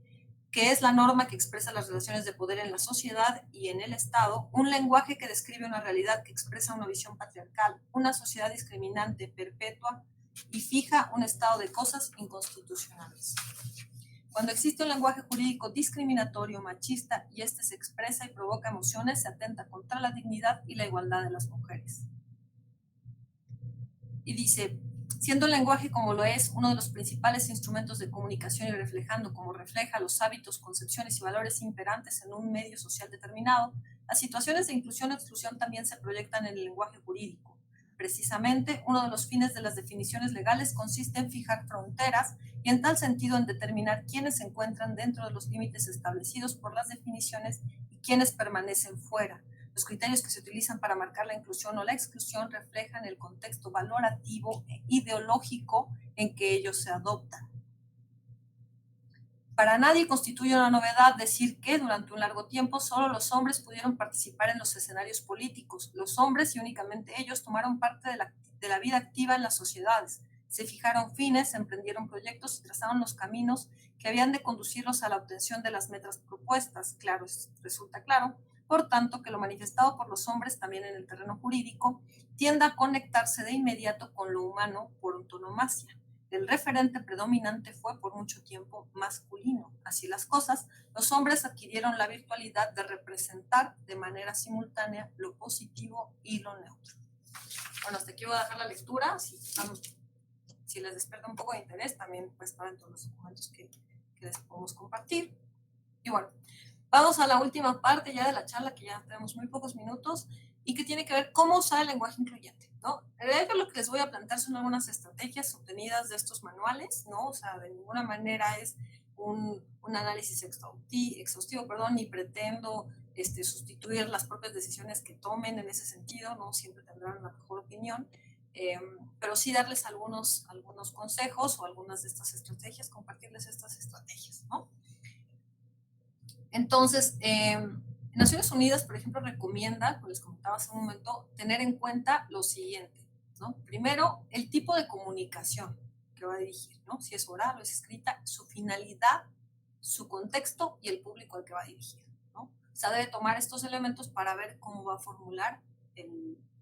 que es la norma que expresa las relaciones de poder en la sociedad y en el Estado, un lenguaje que describe una realidad que expresa una visión patriarcal, una sociedad discriminante, perpetua y fija un estado de cosas inconstitucionales. Cuando existe un lenguaje jurídico discriminatorio, machista, y este se expresa y provoca emociones, se atenta contra la dignidad y la igualdad de las mujeres. Y dice: siendo el lenguaje como lo es uno de los principales instrumentos de comunicación y reflejando como refleja los hábitos, concepciones y valores imperantes en un medio social determinado, las situaciones de inclusión o exclusión también se proyectan en el lenguaje jurídico. Precisamente, uno de los fines de las definiciones legales consiste en fijar fronteras y en tal sentido en determinar quiénes se encuentran dentro de los límites establecidos por las definiciones y quiénes permanecen fuera. Los criterios que se utilizan para marcar la inclusión o la exclusión reflejan el contexto valorativo e ideológico en que ellos se adoptan. Para nadie constituye una novedad decir que durante un largo tiempo solo los hombres pudieron participar en los escenarios políticos. Los hombres y únicamente ellos tomaron parte de la vida activa en las sociedades. Se fijaron fines, emprendieron proyectos y trazaron los caminos que habían de conducirlos a la obtención de las metas propuestas. Claro, resulta claro. Por tanto, que lo manifestado por los hombres también en el terreno jurídico tiende a conectarse de inmediato con lo humano por antonomasia. el referente predominante fue por mucho tiempo masculino. Así las cosas, los hombres adquirieron la virtualidad de representar de manera simultánea lo positivo y lo neutro. Bueno, hasta aquí voy a dejar la lectura. Si les despierta un poco de interés, también pues para todos los documentos que les podemos compartir. Y bueno, vamos a la última parte ya de la charla, que ya tenemos muy pocos minutos, y que tiene que ver cómo usar el lenguaje incluyente, ¿no? En realidad lo que les voy a plantear son algunas estrategias obtenidas de estos manuales, ¿no? O sea, de ninguna manera es un análisis exhaustivo, ni pretendo sustituir las propias decisiones que tomen en ese sentido, ¿no? Siempre tendrán la mejor opinión, pero sí darles algunos consejos o algunas de estas estrategias, compartirles estas estrategias, ¿no? Entonces, Naciones Unidas, por ejemplo, recomienda, como les comentaba hace un momento, tener en cuenta lo siguiente, ¿no? Primero, el tipo de comunicación que va a dirigir, ¿no? Si es oral o es escrita, su finalidad, su contexto y el público al que va a dirigir, ¿no? O sea, debe tomar estos elementos para ver cómo va a formular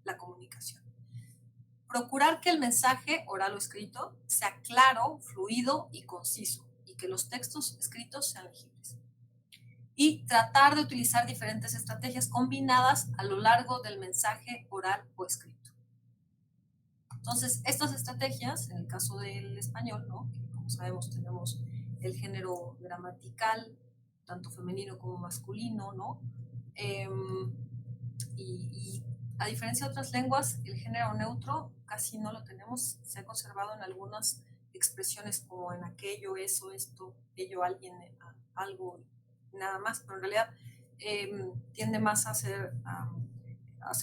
la comunicación. Procurar que el mensaje, oral o escrito, sea claro, fluido y conciso, y que los textos escritos sean legibles. Y tratar de utilizar diferentes estrategias combinadas a lo largo del mensaje oral o escrito. Entonces, estas estrategias, en el caso del español, ¿no? Que como sabemos tenemos el género gramatical, tanto femenino como masculino, ¿no? Y a diferencia de otras lenguas, el género neutro casi no lo tenemos. Se ha conservado en algunas expresiones como en aquello, eso, esto, ello, alguien, algo, nada más, pero en realidad tiende más a ser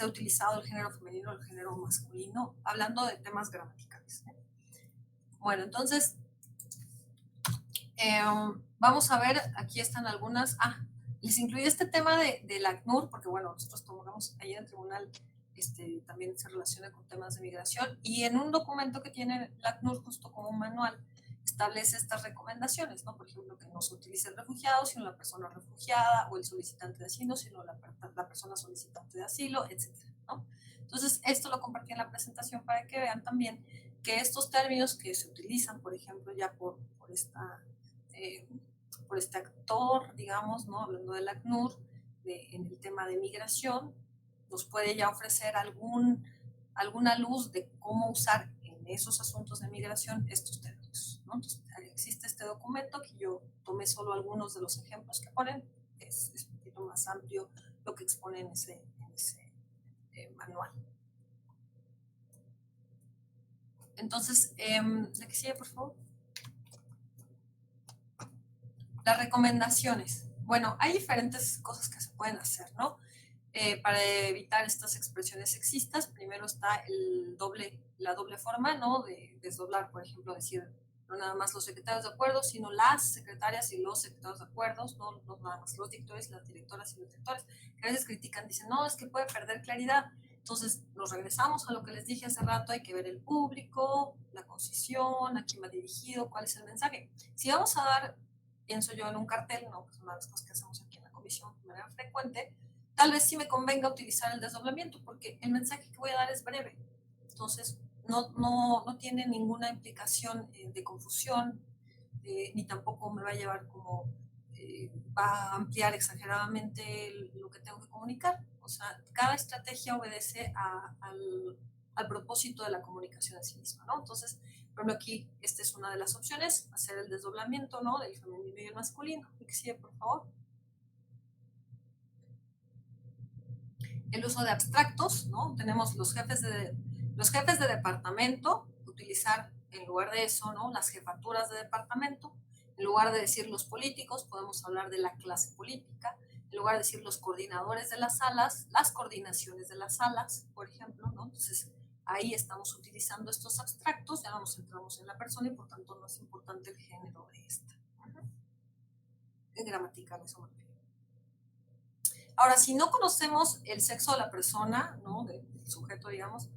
utilizado el género femenino o el género masculino, hablando de temas gramaticales. Bueno, entonces, vamos a ver, aquí están algunas. Les incluí este tema del ACNUR, porque bueno, nosotros tomamos ahí en el tribunal, también se relaciona con temas de migración, y en un documento que tiene el ACNUR, justo como un manual, establece estas recomendaciones, ¿no? Por ejemplo, que no se utilice el refugiado, sino la persona refugiada, o el solicitante de asilo, sino la persona solicitante de asilo, etc., ¿no? Entonces, esto lo compartí en la presentación para que vean también que estos términos que se utilizan, por ejemplo, ya por este actor, digamos, ¿no? Hablando del ACNUR, en el tema de migración, nos puede ya ofrecer alguna luz de cómo usar en esos asuntos de migración estos términos, ¿no? Entonces, existe este documento que yo tomé solo algunos de los ejemplos que ponen, es un poquito más amplio lo que expone en ese manual. Entonces, la que sigue, por favor. Las recomendaciones. Bueno, hay diferentes cosas que se pueden hacer, ¿no? Para evitar estas expresiones sexistas, primero está la doble forma, ¿no? De desdoblar, por ejemplo, decir no nada más los secretarios de acuerdo, sino las secretarias y los secretarios de acuerdos, no nada más los dictores, las directoras y los directores, que a veces critican, dicen, no, es que puede perder claridad. Entonces, nos regresamos a lo que les dije hace rato, hay que ver el público, la concisión, a quién va dirigido, cuál es el mensaje. Si vamos a dar, pienso yo, en un cartel, ¿no? Pues una de las cosas que hacemos aquí en la comisión de manera frecuente, tal vez sí me convenga utilizar el desdoblamiento, porque el mensaje que voy a dar es breve. Entonces, no tiene ninguna implicación de confusión, ni tampoco me va a llevar como, va a ampliar exageradamente lo que tengo que comunicar. O sea, cada estrategia obedece al propósito de la comunicación en sí misma, ¿no? Entonces, por ejemplo, aquí esta es una de las opciones, hacer el desdoblamiento, ¿no? Del femenino y el masculino. Que sigue, por favor. El uso de abstractos, ¿no? Tenemos los jefes de departamento, utilizar en lugar de eso, ¿no? Las jefaturas de departamento. En lugar de decir los políticos, podemos hablar de la clase política. En lugar de decir los coordinadores de las salas, las coordinaciones de las salas, por ejemplo, ¿no? Entonces, ahí estamos utilizando estos abstractos, ya no nos centramos en la persona y por tanto no es importante el género de esta. En gramatical, eso me refiero. Ahora, si no conocemos el sexo de la persona, ¿no? Del sujeto, digamos,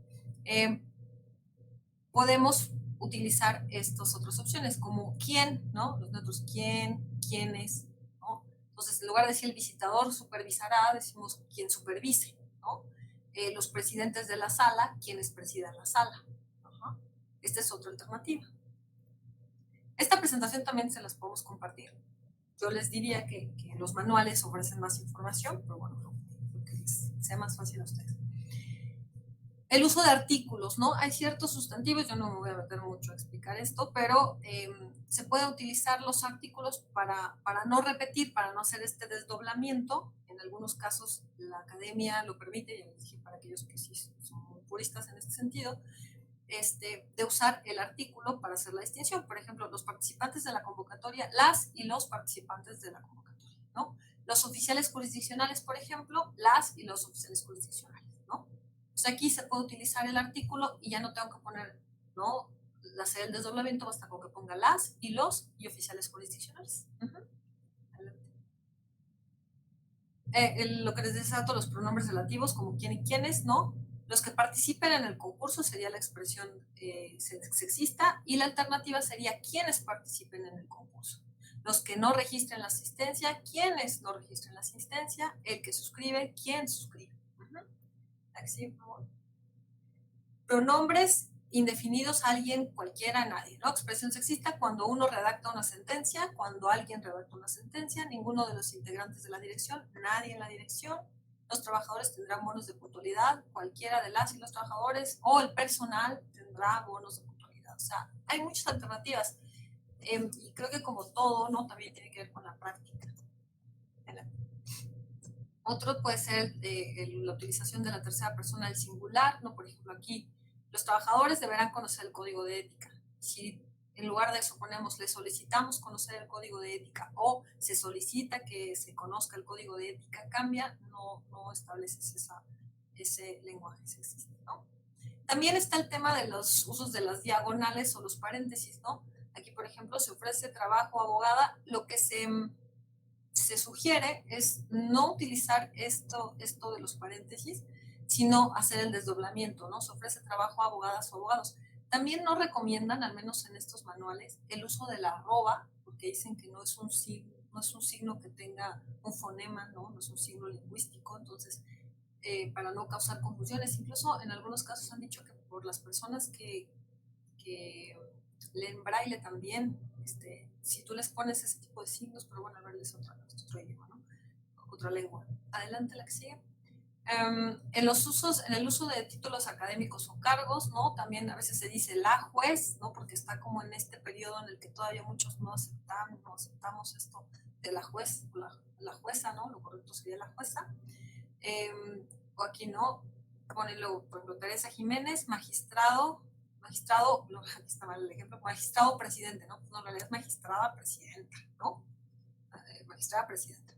podemos utilizar estas otras opciones, como quién, ¿no? Los neutros, quién, quiénes, ¿no? Entonces, en lugar de decir el visitador supervisará, decimos quien supervise, ¿no? Los presidentes de la sala, quienes presidan la sala. Esta es otra alternativa. Esta presentación también se las podemos compartir. Yo les diría que los manuales ofrecen más información, pero bueno, lo que les sea más fácil a ustedes. El uso de artículos, ¿no? Hay ciertos sustantivos, yo no me voy a meter mucho a explicar esto, pero se puede utilizar los artículos para no repetir, para no hacer este desdoblamiento. En algunos casos la academia lo permite, ya les dije, para aquellos que sí son muy puristas en este sentido, de usar el artículo para hacer la distinción. Por ejemplo, los participantes de la convocatoria, las y los participantes de la convocatoria, ¿no? Los oficiales jurisdiccionales, por ejemplo, las y los oficiales jurisdiccionales, ¿no? Entonces aquí se puede utilizar el artículo y ya no tengo que poner, ¿no? Hacer el desdoblamiento, basta con que ponga las y los y oficiales jurisdiccionales. Lo que les decía, todos los pronombres relativos, como quién y quiénes, ¿no? Los que participen en el concurso sería la expresión sexista, y la alternativa sería quienes participen en el concurso. Los que no registren la asistencia, quienes no registren la asistencia, el que suscribe, quién suscribe. Así, por favor. Pronombres indefinidos, alguien, cualquiera, nadie, ¿no? Expresión sexista, cuando uno redacta una sentencia, cuando alguien redacta una sentencia, ninguno de los integrantes de la dirección, nadie en la dirección. Los trabajadores tendrán bonos de puntualidad, cualquiera de las y los trabajadores, o el personal tendrá bonos de puntualidad. O sea, hay muchas alternativas. Y creo que como todo, ¿no? También tiene que ver con la práctica. Otro puede ser la utilización de la tercera persona del singular, ¿no? Por ejemplo, aquí los trabajadores deberán conocer el código de ética. Si en lugar de eso ponemos le solicitamos conocer el código de ética o se solicita que se conozca el código de ética, cambia, no estableces ese lenguaje sexista, ¿no? También está el tema de los usos de las diagonales o los paréntesis, ¿no? Aquí, por ejemplo, se ofrece trabajo abogada, lo que se sugiere es no utilizar esto de los paréntesis, sino hacer el desdoblamiento, ¿no? Se ofrece trabajo a abogadas o abogados. También no recomiendan, al menos en estos manuales, el uso de la arroba, porque dicen que no es un signo que tenga un fonema, ¿no? No es un signo lingüístico, entonces, para no causar confusiones. Incluso en algunos casos han dicho que por las personas que leen braille también, si tú les pones ese tipo de signos, pero bueno, a ver, es otro idioma, ¿no? Otra lengua. Adelante, la que sigue. En el uso de títulos académicos o cargos, ¿no? También a veces se dice la juez, ¿no? Porque está como en este periodo en el que todavía muchos no aceptamos esto de la juez, la jueza, ¿no? Lo correcto sería la jueza. O aquí no, ponelo, por ejemplo, Teresa Jiménez, magistrado, no, aquí está mal el ejemplo, magistrado presidente, ¿no? No, en realidad es magistrada presidenta, ¿no? Magistrada presidenta.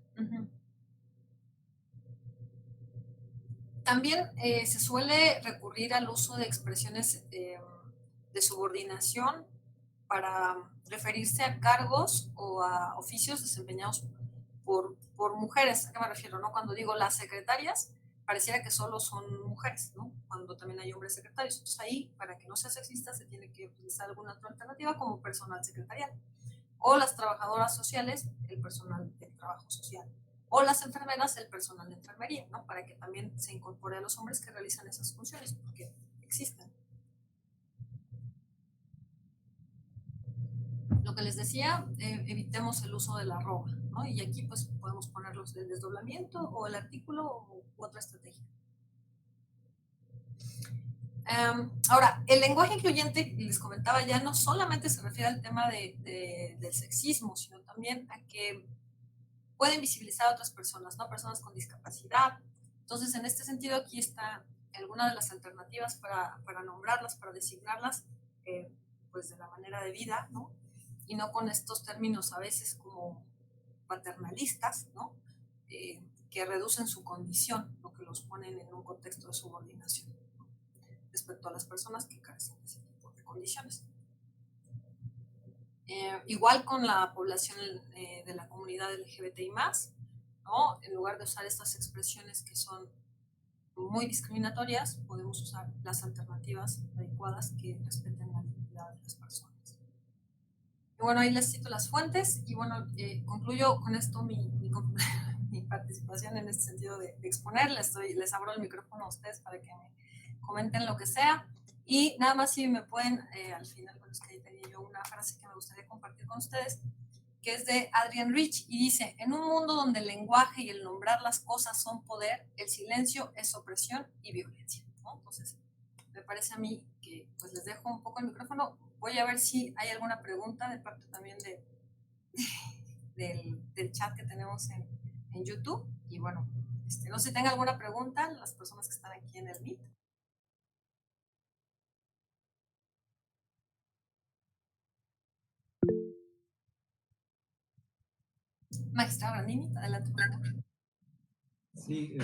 También se suele recurrir al uso de expresiones de subordinación para referirse a cargos o a oficios desempeñados por mujeres. ¿A qué me refiero, no? Cuando digo las secretarias, pareciera que solo son mujeres, ¿no? Cuando también hay hombres secretarios. Entonces ahí, para que no sea sexista, se tiene que utilizar alguna otra alternativa como personal secretarial. O las trabajadoras sociales, el personal del trabajo social. O las enfermeras, el personal de enfermería, ¿no? Para que también se incorpore a los hombres que realizan esas funciones, porque existen. Lo que les decía, evitemos el uso de la arroba, ¿no? Y aquí pues podemos ponerlos del desdoblamiento o el artículo u otra estrategia. Ahora, el lenguaje incluyente, les comentaba ya, no solamente se refiere al tema del sexismo, sino también a que pueden visibilizar a otras personas, ¿no? Personas con discapacidad. Entonces, en este sentido, aquí está alguna de las alternativas para nombrarlas, para designarlas, pues de la manera debida, ¿no? Y no con estos términos a veces como paternalistas, ¿no? Que reducen su condición, ¿no? Que los ponen en un contexto de subordinación, ¿no? Respecto a las personas que carecen de ese tipo de condiciones. Igual con la población de la comunidad LGBTI+, ¿no? En lugar de usar estas expresiones que son muy discriminatorias, podemos usar las alternativas adecuadas que respeten la dignidad de las personas. Y bueno, ahí les cito las fuentes y bueno, concluyo con esto mi participación en este sentido de exponer. Les abro el micrófono a ustedes para que me comenten lo que sea. Y nada más si me pueden, al final, bueno, es que ahí tenía yo una frase que me gustaría compartir con ustedes, que es de Adrian Rich, y dice: en un mundo donde el lenguaje y el nombrar las cosas son poder, el silencio es opresión y violencia, ¿no? Entonces, me parece a mí que pues les dejo un poco el micrófono. Voy a ver si hay alguna pregunta de parte también del chat que tenemos en YouTube. Y bueno, no sé si tengan alguna pregunta, las personas que están aquí en el Meet. Magistrado Brandini, adelante, por favor. Sí,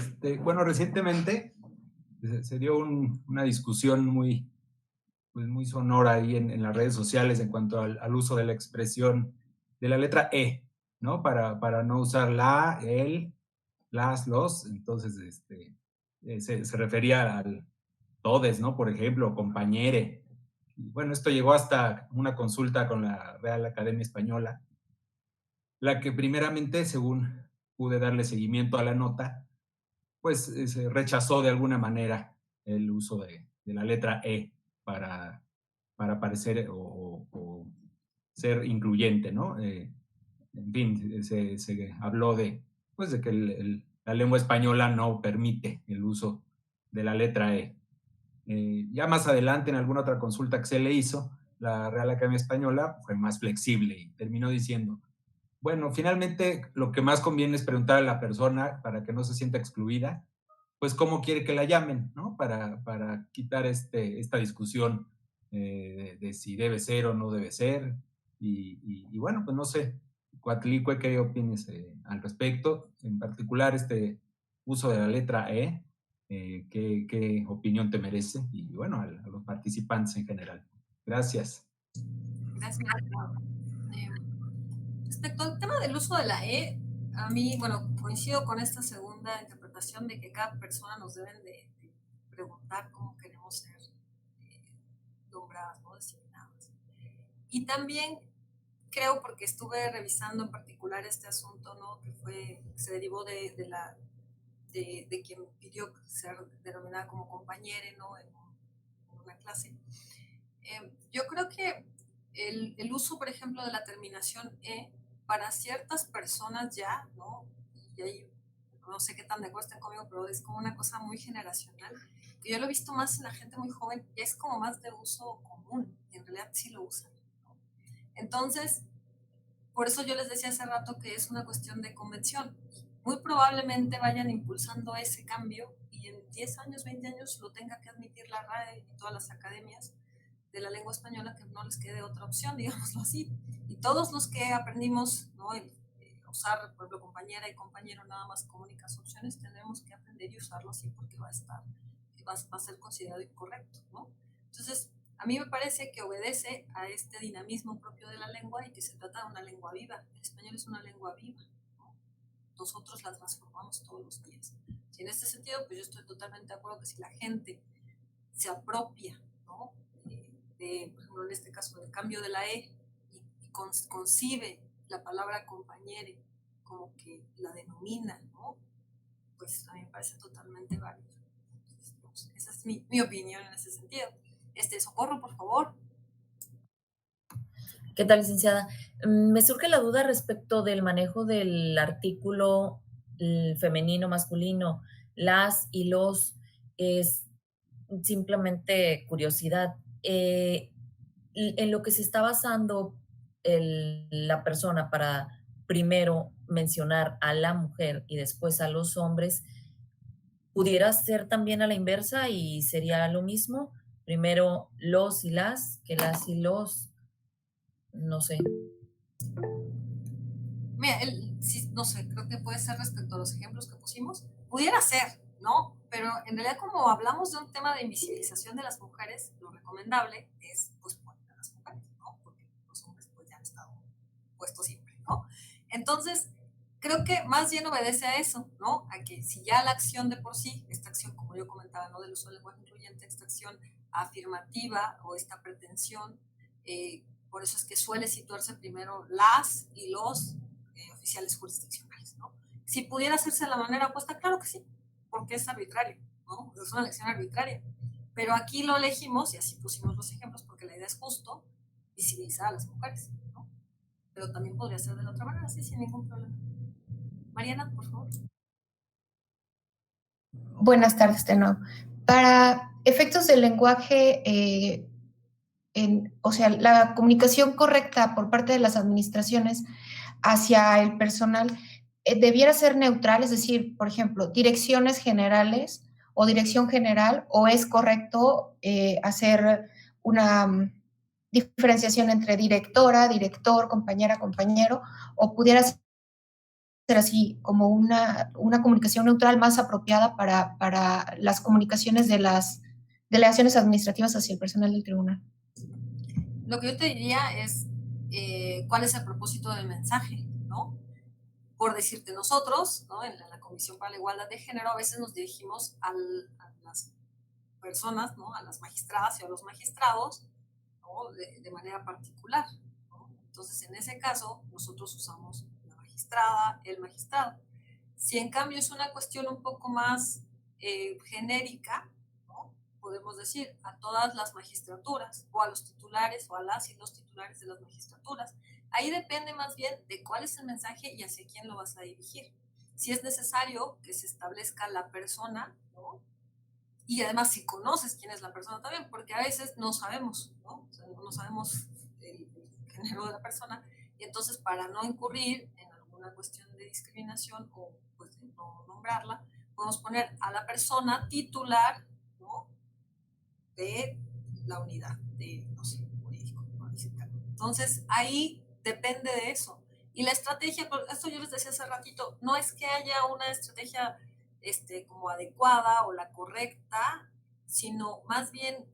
bueno, recientemente se dio una discusión muy sonora ahí en las redes sociales en cuanto al uso de la expresión de la letra E, ¿no? Para no usar la, el, las, los. Entonces, se refería al todes, ¿no? Por ejemplo, compañere. Y bueno, esto llegó hasta una consulta con la Real Academia Española, la que primeramente, según pude darle seguimiento a la nota, pues se rechazó de alguna manera el uso de la letra E para parecer o ser incluyente, ¿no? En fin, se habló pues de que la lengua española no permite el uso de la letra E. Ya más adelante, en alguna otra consulta que se le hizo, la Real Academia Española fue más flexible y terminó diciendo: bueno, finalmente lo que más conviene es preguntar a la persona para que no se sienta excluida, pues cómo quiere que la llamen, ¿no? Para quitar esta discusión de si debe ser o no debe ser. Y bueno, pues no sé, Coatlicue, ¿qué opinas al respecto? En particular, este uso de la letra E, ¿qué opinión te merece? Y bueno, a los participantes en general. Gracias. Gracias. Respecto al tema del uso de la E, a mí, bueno, coincido con esta segunda interpretación de que cada persona nos deben de preguntar cómo queremos ser nombradas, ¿no? Designadas. Y también creo, porque estuve revisando en particular este asunto, ¿no? Que se derivó de quien pidió ser denominada como compañera, ¿no? En una clase. Yo creo que el uso, por ejemplo, de la terminación E para ciertas personas ya, ¿no? Y ahí no sé qué tan de acuerdo estén conmigo, pero es como una cosa muy generacional, que yo lo he visto más en la gente muy joven, y es como más de uso común, y en realidad sí lo usan, ¿no? Entonces, por eso yo les decía hace rato que es una cuestión de convención. Muy probablemente vayan impulsando ese cambio y en 10 años, 20 años lo tenga que admitir la RAE y todas las academias de la lengua española, que no les quede otra opción, digámoslo así. Y todos los que aprendimos, ¿no? Usar, por ejemplo, compañera y compañero nada más como únicas opciones, tenemos que aprender y usarlo así, porque va a ser considerado incorrecto, ¿no? Entonces, a mí me parece que obedece a este dinamismo propio de la lengua y que se trata de una lengua viva. El español es una lengua viva, ¿no? Nosotros la transformamos todos los días. Y en este sentido, pues yo estoy totalmente de acuerdo que si la gente se apropia, ¿no? Por ejemplo, en este caso, del cambio de la E y concibe la palabra compañere como que la denomina, ¿no? Pues a mí me parece totalmente válido. Entonces, pues, esa es mi opinión en ese sentido. Socorro, por favor. ¿Qué tal, licenciada? Me surge la duda respecto del manejo del artículo femenino, masculino, las y los. Es simplemente curiosidad. En lo que se está basando la persona para primero mencionar a la mujer y después a los hombres, ¿pudiera ser también a la inversa y sería lo mismo? Primero los y las, que las y los, no sé. Mira, no sé, creo que puede ser respecto a los ejemplos que pusimos. Pudiera ser, ¿no? Pero en realidad, como hablamos de un tema de invisibilización de las mujeres, lo recomendable es, pues, poner a las mujeres, ¿no? Porque los hombres, pues, ya han estado puestos siempre, ¿no? Entonces, creo que más bien obedece a eso, ¿no? A que si ya la acción de por sí, esta acción, como yo comentaba, ¿no? Del uso del lenguaje incluyente, esta acción afirmativa o esta pretensión, por eso es que suele situarse primero las y los oficiales jurisdiccionales, ¿no? Si pudiera hacerse de la manera opuesta, claro que sí, porque es arbitrario, ¿no? Es una elección arbitraria. Pero aquí lo elegimos y así pusimos los ejemplos porque la idea es justo visibilizar a las mujeres, ¿no? Pero también podría ser de la otra manera, sí, sin ningún problema. Mariana, por favor. Buenas tardes, de nuevo. Para efectos del lenguaje, o sea, la comunicación correcta por parte de las administraciones hacia el personal debiera ser neutral, es decir, por ejemplo, direcciones generales o dirección general, o es correcto hacer una diferenciación entre directora, director, compañera, compañero, o pudiera ser así como una comunicación neutral más apropiada para las comunicaciones de las delegaciones administrativas hacia el personal del tribunal. Lo que yo te diría es cuál es el propósito del mensaje, ¿no? Por decirte, nosotros, ¿no? En la Comisión para la Igualdad de Género a veces nos dirigimos a las personas, ¿no? A las magistradas y a los magistrados, ¿no? De manera particular, ¿no? Entonces, en ese caso, nosotros usamos la magistrada, el magistrado. Si en cambio es una cuestión un poco más genérica, ¿no? Podemos decir a todas las magistraturas o a los titulares o a las y los titulares de las magistraturas. Ahí depende más bien de cuál es el mensaje y hacia quién lo vas a dirigir. Si es necesario que se establezca la persona, ¿no? Y además si conoces quién es la persona también, porque a veces no sabemos, ¿no? O sea, no sabemos el género de la persona, y entonces para no incurrir en alguna cuestión de discriminación o pues de no nombrarla, podemos poner a la persona titular, ¿no? De la unidad de, no sé, jurídico, municipal. Entonces ahí depende de eso. Y la estrategia, esto yo les decía hace ratito, no es que haya una estrategia como adecuada o la correcta, sino más bien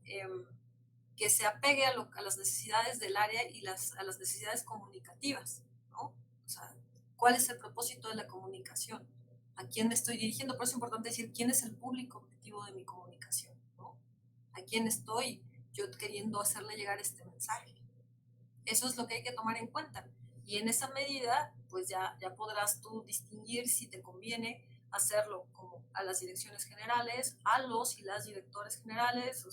que se apegue a las necesidades del área y a las necesidades comunicativas, ¿no? O sea, ¿cuál es el propósito de la comunicación? ¿A quién me estoy dirigiendo? Por eso es importante decir quién es el público objetivo de mi comunicación, ¿no? ¿A quién estoy yo queriendo hacerle llegar este mensaje? Eso es lo que hay que tomar en cuenta. Y en esa medida, pues ya podrás tú distinguir si te conviene hacerlo como a las direcciones generales, a los y las directores generales,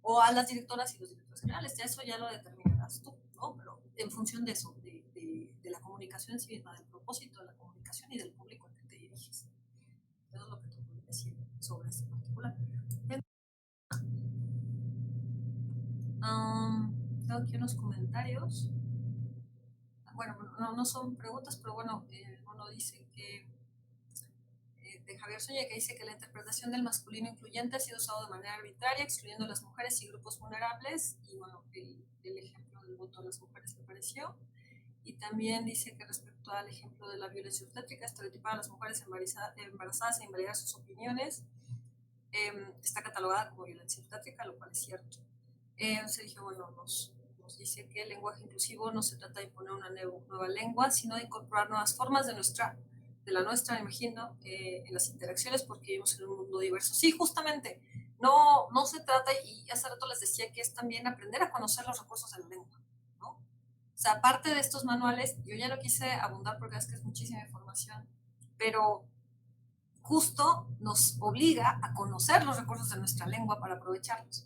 o a las directoras y los directores generales. Ya eso ya lo determinarás tú, ¿no? Pero en función de eso, de la comunicación en sí misma, del propósito de la comunicación y del público al que te diriges. Eso es lo que te puedo decir sobre este particular. Tengo aquí unos comentarios. Bueno, no son preguntas, pero bueno, uno dice que de Javier Soña, que dice que la interpretación del masculino incluyente ha sido usado de manera arbitraria, excluyendo a las mujeres y grupos vulnerables, y bueno, el ejemplo del voto de las mujeres me pareció. Y también dice que respecto al ejemplo de la violencia obstétrica, estereotipar a las mujeres embarazadas e invalidar sus opiniones, está catalogada como violencia obstétrica, lo cual es cierto. Se dijo, bueno, nos dice que el lenguaje inclusivo no se trata de imponer una nueva lengua, sino de incorporar nuevas formas de la nuestra, me imagino, en las interacciones, porque vivimos en un mundo diverso. Sí, justamente, no se trata, y hace rato les decía que es también aprender a conocer los recursos de la lengua, ¿no? O sea, aparte de estos manuales, yo ya no quise abundar porque es que es muchísima información, pero justo nos obliga a conocer los recursos de nuestra lengua para aprovecharlos.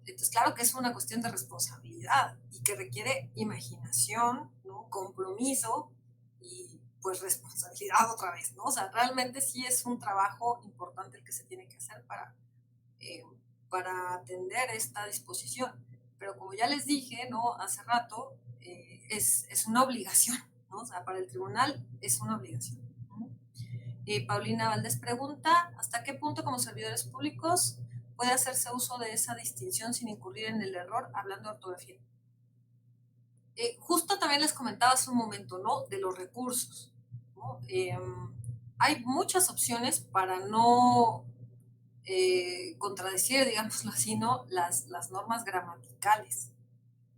Entonces, claro que es una cuestión de responsabilidad y que requiere imaginación, ¿no? Compromiso y pues responsabilidad otra vez, ¿no? O sea, realmente sí es un trabajo importante el que se tiene que hacer para atender esta disposición. Pero como ya les dije, ¿no? Hace rato, es una obligación, ¿no? O sea, para el tribunal es una obligación, ¿no? Paulina Valdés pregunta, ¿hasta qué punto como servidores públicos puede hacerse uso de esa distinción sin incurrir en el error hablando de ortografía? Justo también les comentaba hace un momento, ¿no? De los recursos, ¿no? Hay muchas opciones para no contradecir, digámoslo así, ¿no? Las normas gramaticales.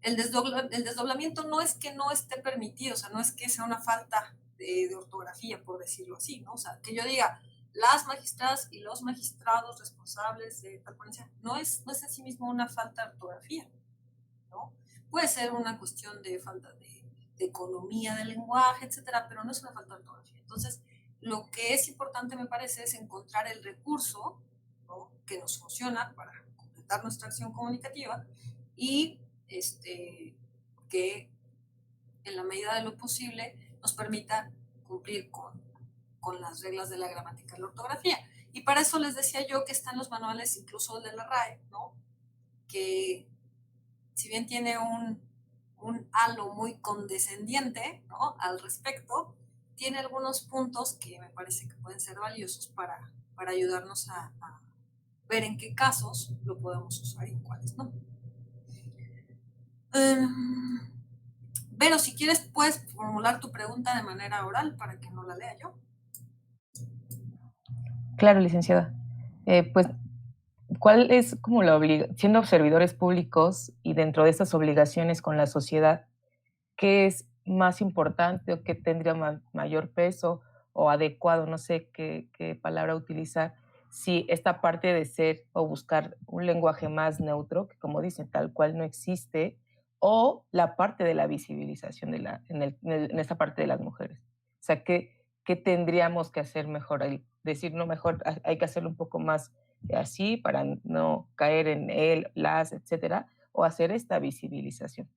El desdoblamiento no es que no esté permitido, o sea, no es que sea una falta de ortografía, por decirlo así, ¿no? O sea, que yo diga, las magistradas y los magistrados responsables de tal ponencia, no es en sí mismo una falta de ortografía, ¿no? Puede ser una cuestión de falta de economía del lenguaje, etcétera, pero no es una falta de ortografía. Entonces, lo que es importante, me parece, es encontrar el recurso, ¿no? Que nos funciona para complementar nuestra acción comunicativa y que en la medida de lo posible nos permita cumplir con las reglas de la gramática y la ortografía. Y para eso les decía yo que están los manuales, incluso de la RAE, ¿no? Que si bien tiene un halo muy condescendiente, ¿no?, al respecto, tiene algunos puntos que me parece que pueden ser valiosos para ayudarnos a ver en qué casos lo podemos usar y en cuáles no. Vero, si quieres, puedes formular tu pregunta de manera oral para que no la lea yo. Claro, licenciada. Pues, ¿cuál es como la obligación, siendo servidores públicos y dentro de estas obligaciones con la sociedad, qué es más importante o qué tendría mayor peso o adecuado, no sé qué palabra utilizar, si esta parte de ser o buscar un lenguaje más neutro, que como dicen, tal cual no existe, o la parte de la visibilización en esta parte de las mujeres? O sea, ¿qué tendríamos que hacer mejor? Decir, no, mejor hay que hacerlo un poco más así para no caer en él, las, etcétera, o hacer esta visibilización.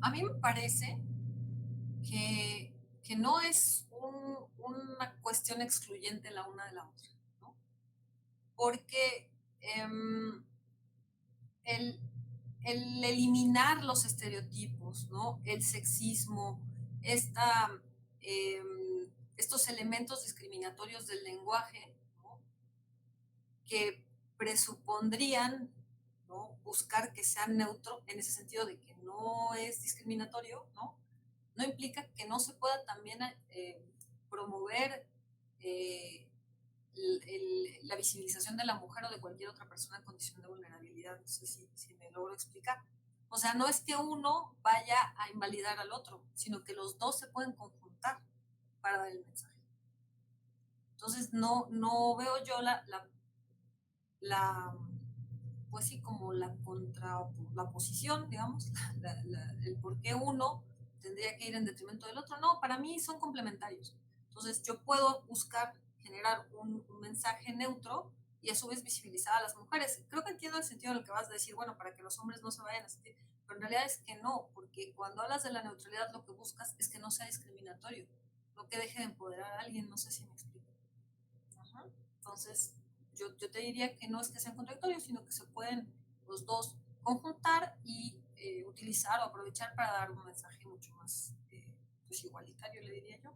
A mí me parece que no es una cuestión excluyente la una de la otra, ¿no? Porque el eliminar los estereotipos, ¿no?, el sexismo, estos elementos discriminatorios del lenguaje, ¿no?, que presupondrían, ¿no?, buscar que sea neutro en ese sentido de que no es discriminatorio, ¿no?, no implica que no se pueda también promover la visibilización de la mujer o de cualquier otra persona en condición de vulnerabilidad. No sé si me logro explicar. O sea, no es que uno vaya a invalidar al otro, sino que los dos se pueden conjuntar para dar el mensaje. Entonces, no veo yo pues sí, como la oposición, digamos, el por qué uno tendría que ir en detrimento del otro. No, para mí son complementarios. Entonces, yo puedo buscar generar un mensaje neutro y a su vez visibilizar a las mujeres. Creo que entiendo el sentido de lo que vas a decir, bueno, para que los hombres no se vayan a sentir, pero en realidad es que no, porque cuando hablas de la neutralidad lo que buscas es que no sea discriminatorio, no que deje de empoderar a alguien, no sé si me explico. Ajá. Entonces, yo te diría que no es que sean contradictorios, sino que se pueden los dos conjuntar y utilizar o aprovechar para dar un mensaje mucho más pues igualitario, le diría yo.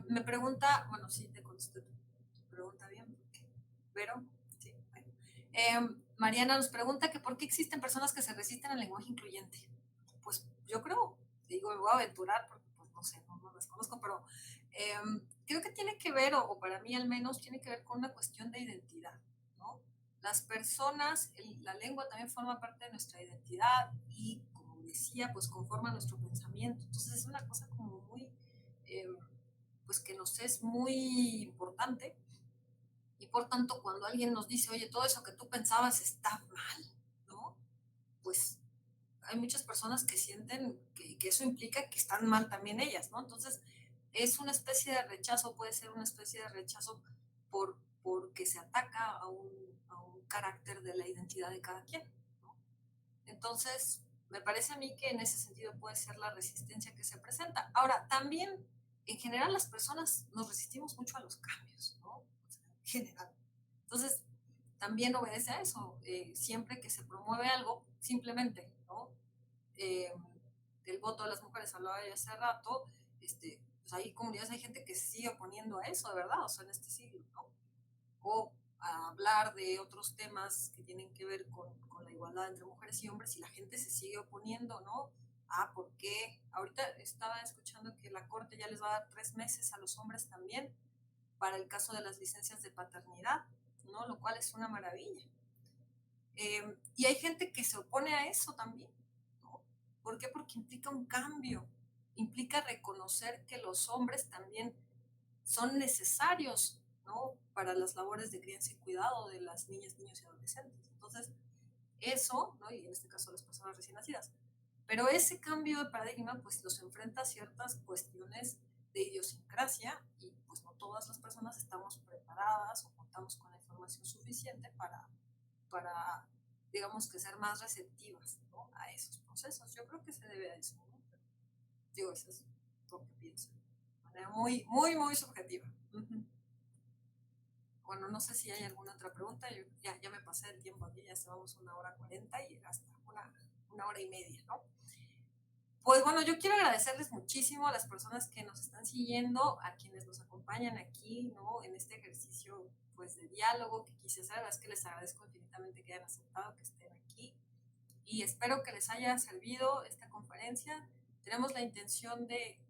Me pregunta, bueno, sí, te contesté tu pregunta bien, porque, Vero, sí, bueno. Mariana nos pregunta que por qué existen personas que se resisten al lenguaje incluyente. Pues yo creo, digo, me voy a aventurar porque pues no sé, no las conozco, pero creo que tiene que ver, o para mí al menos, tiene que ver con una cuestión de identidad, ¿no? Las personas, la lengua también forma parte de nuestra identidad y, como decía, pues conforma nuestro pensamiento. Entonces es una cosa como muy, pues que nos es muy importante y por tanto cuando alguien nos dice, oye, todo eso que tú pensabas está mal, ¿no? Pues hay muchas personas que sienten que eso implica que están mal también ellas, ¿no? Entonces, es una especie de rechazo, puede ser una especie de rechazo porque se ataca a un carácter de la identidad de cada quien, ¿no? Entonces, me parece a mí que en ese sentido puede ser la resistencia que se presenta. Ahora, también, en general, las personas nos resistimos mucho a los cambios, ¿no? O sea, en general. Entonces, también obedece a eso. Siempre que se promueve algo, simplemente, ¿no? El voto de las mujeres, hablaba yo hace rato, pues hay comunidades, hay gente que se sigue oponiendo a eso, de verdad, o sea, en este siglo, ¿no? O a hablar de otros temas que tienen que ver con la igualdad entre mujeres y hombres y la gente se sigue oponiendo, ¿no? ¿Por qué? Ahorita estaba escuchando que la Corte ya les va a dar 3 meses a los hombres también para el caso de las licencias de paternidad, ¿no? Lo cual es una maravilla. Y hay gente que se opone a eso también, ¿no? ¿Por qué? Porque implica un cambio, implica reconocer que los hombres también son necesarios, ¿no?, para las labores de crianza y cuidado de las niñas, niños y adolescentes. Entonces, eso, ¿no?, y en este caso las personas recién nacidas, pero ese cambio de paradigma pues los enfrenta a ciertas cuestiones de idiosincrasia y pues no todas las personas estamos preparadas o contamos con la información información suficiente para digamos que ser más receptivas, ¿no?, a esos procesos. Yo creo que se debe a eso, ¿no? Pero, digo, eso es lo que pienso, de manera muy, muy, muy subjetiva. Bueno, no sé si hay alguna otra pregunta. Yo ya me pasé el tiempo aquí, ya llevamos 1:40 y hasta una hora y media, ¿no? Pues bueno, yo quiero agradecerles muchísimo a las personas que nos están siguiendo, a quienes nos acompañan aquí, ¿no?, en este ejercicio, pues, de diálogo que quise hacer. La verdad es que les agradezco infinitamente que hayan aceptado que estén aquí y espero que les haya servido esta conferencia. Tenemos la intención de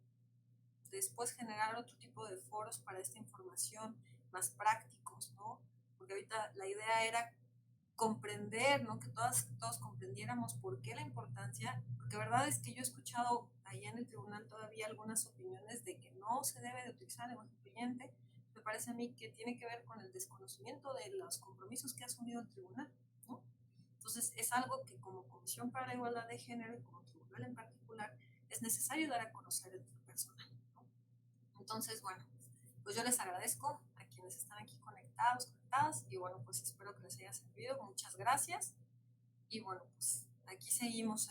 después generar otro tipo de foros para esta información más prácticos, ¿no? Porque ahorita la idea era comprender, ¿no?, que todos comprendiéramos por qué la importancia, porque verdad es que yo he escuchado ahí en el tribunal todavía algunas opiniones de que no se debe de utilizar el lenguaje incluyente. Me parece a mí que tiene que ver con el desconocimiento de los compromisos que ha asumido el tribunal, ¿no? Entonces es algo que como Comisión para la Igualdad de Género y como tribunal en particular es necesario dar a conocer entre el personal, ¿no? Entonces, bueno, pues yo les agradezco a quienes están aquí conectadas, y bueno, pues espero que les haya servido. Muchas gracias. Y bueno, pues aquí seguimos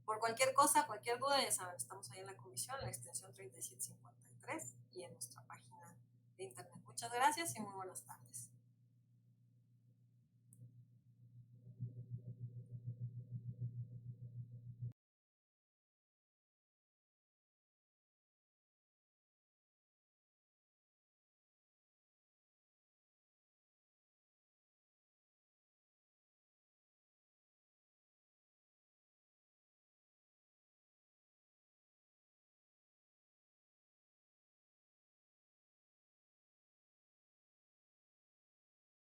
por cualquier cosa, cualquier duda, ya saben, estamos ahí en la comisión, en la extensión 3753 y en nuestra página de internet. Muchas gracias y muy buenas tardes.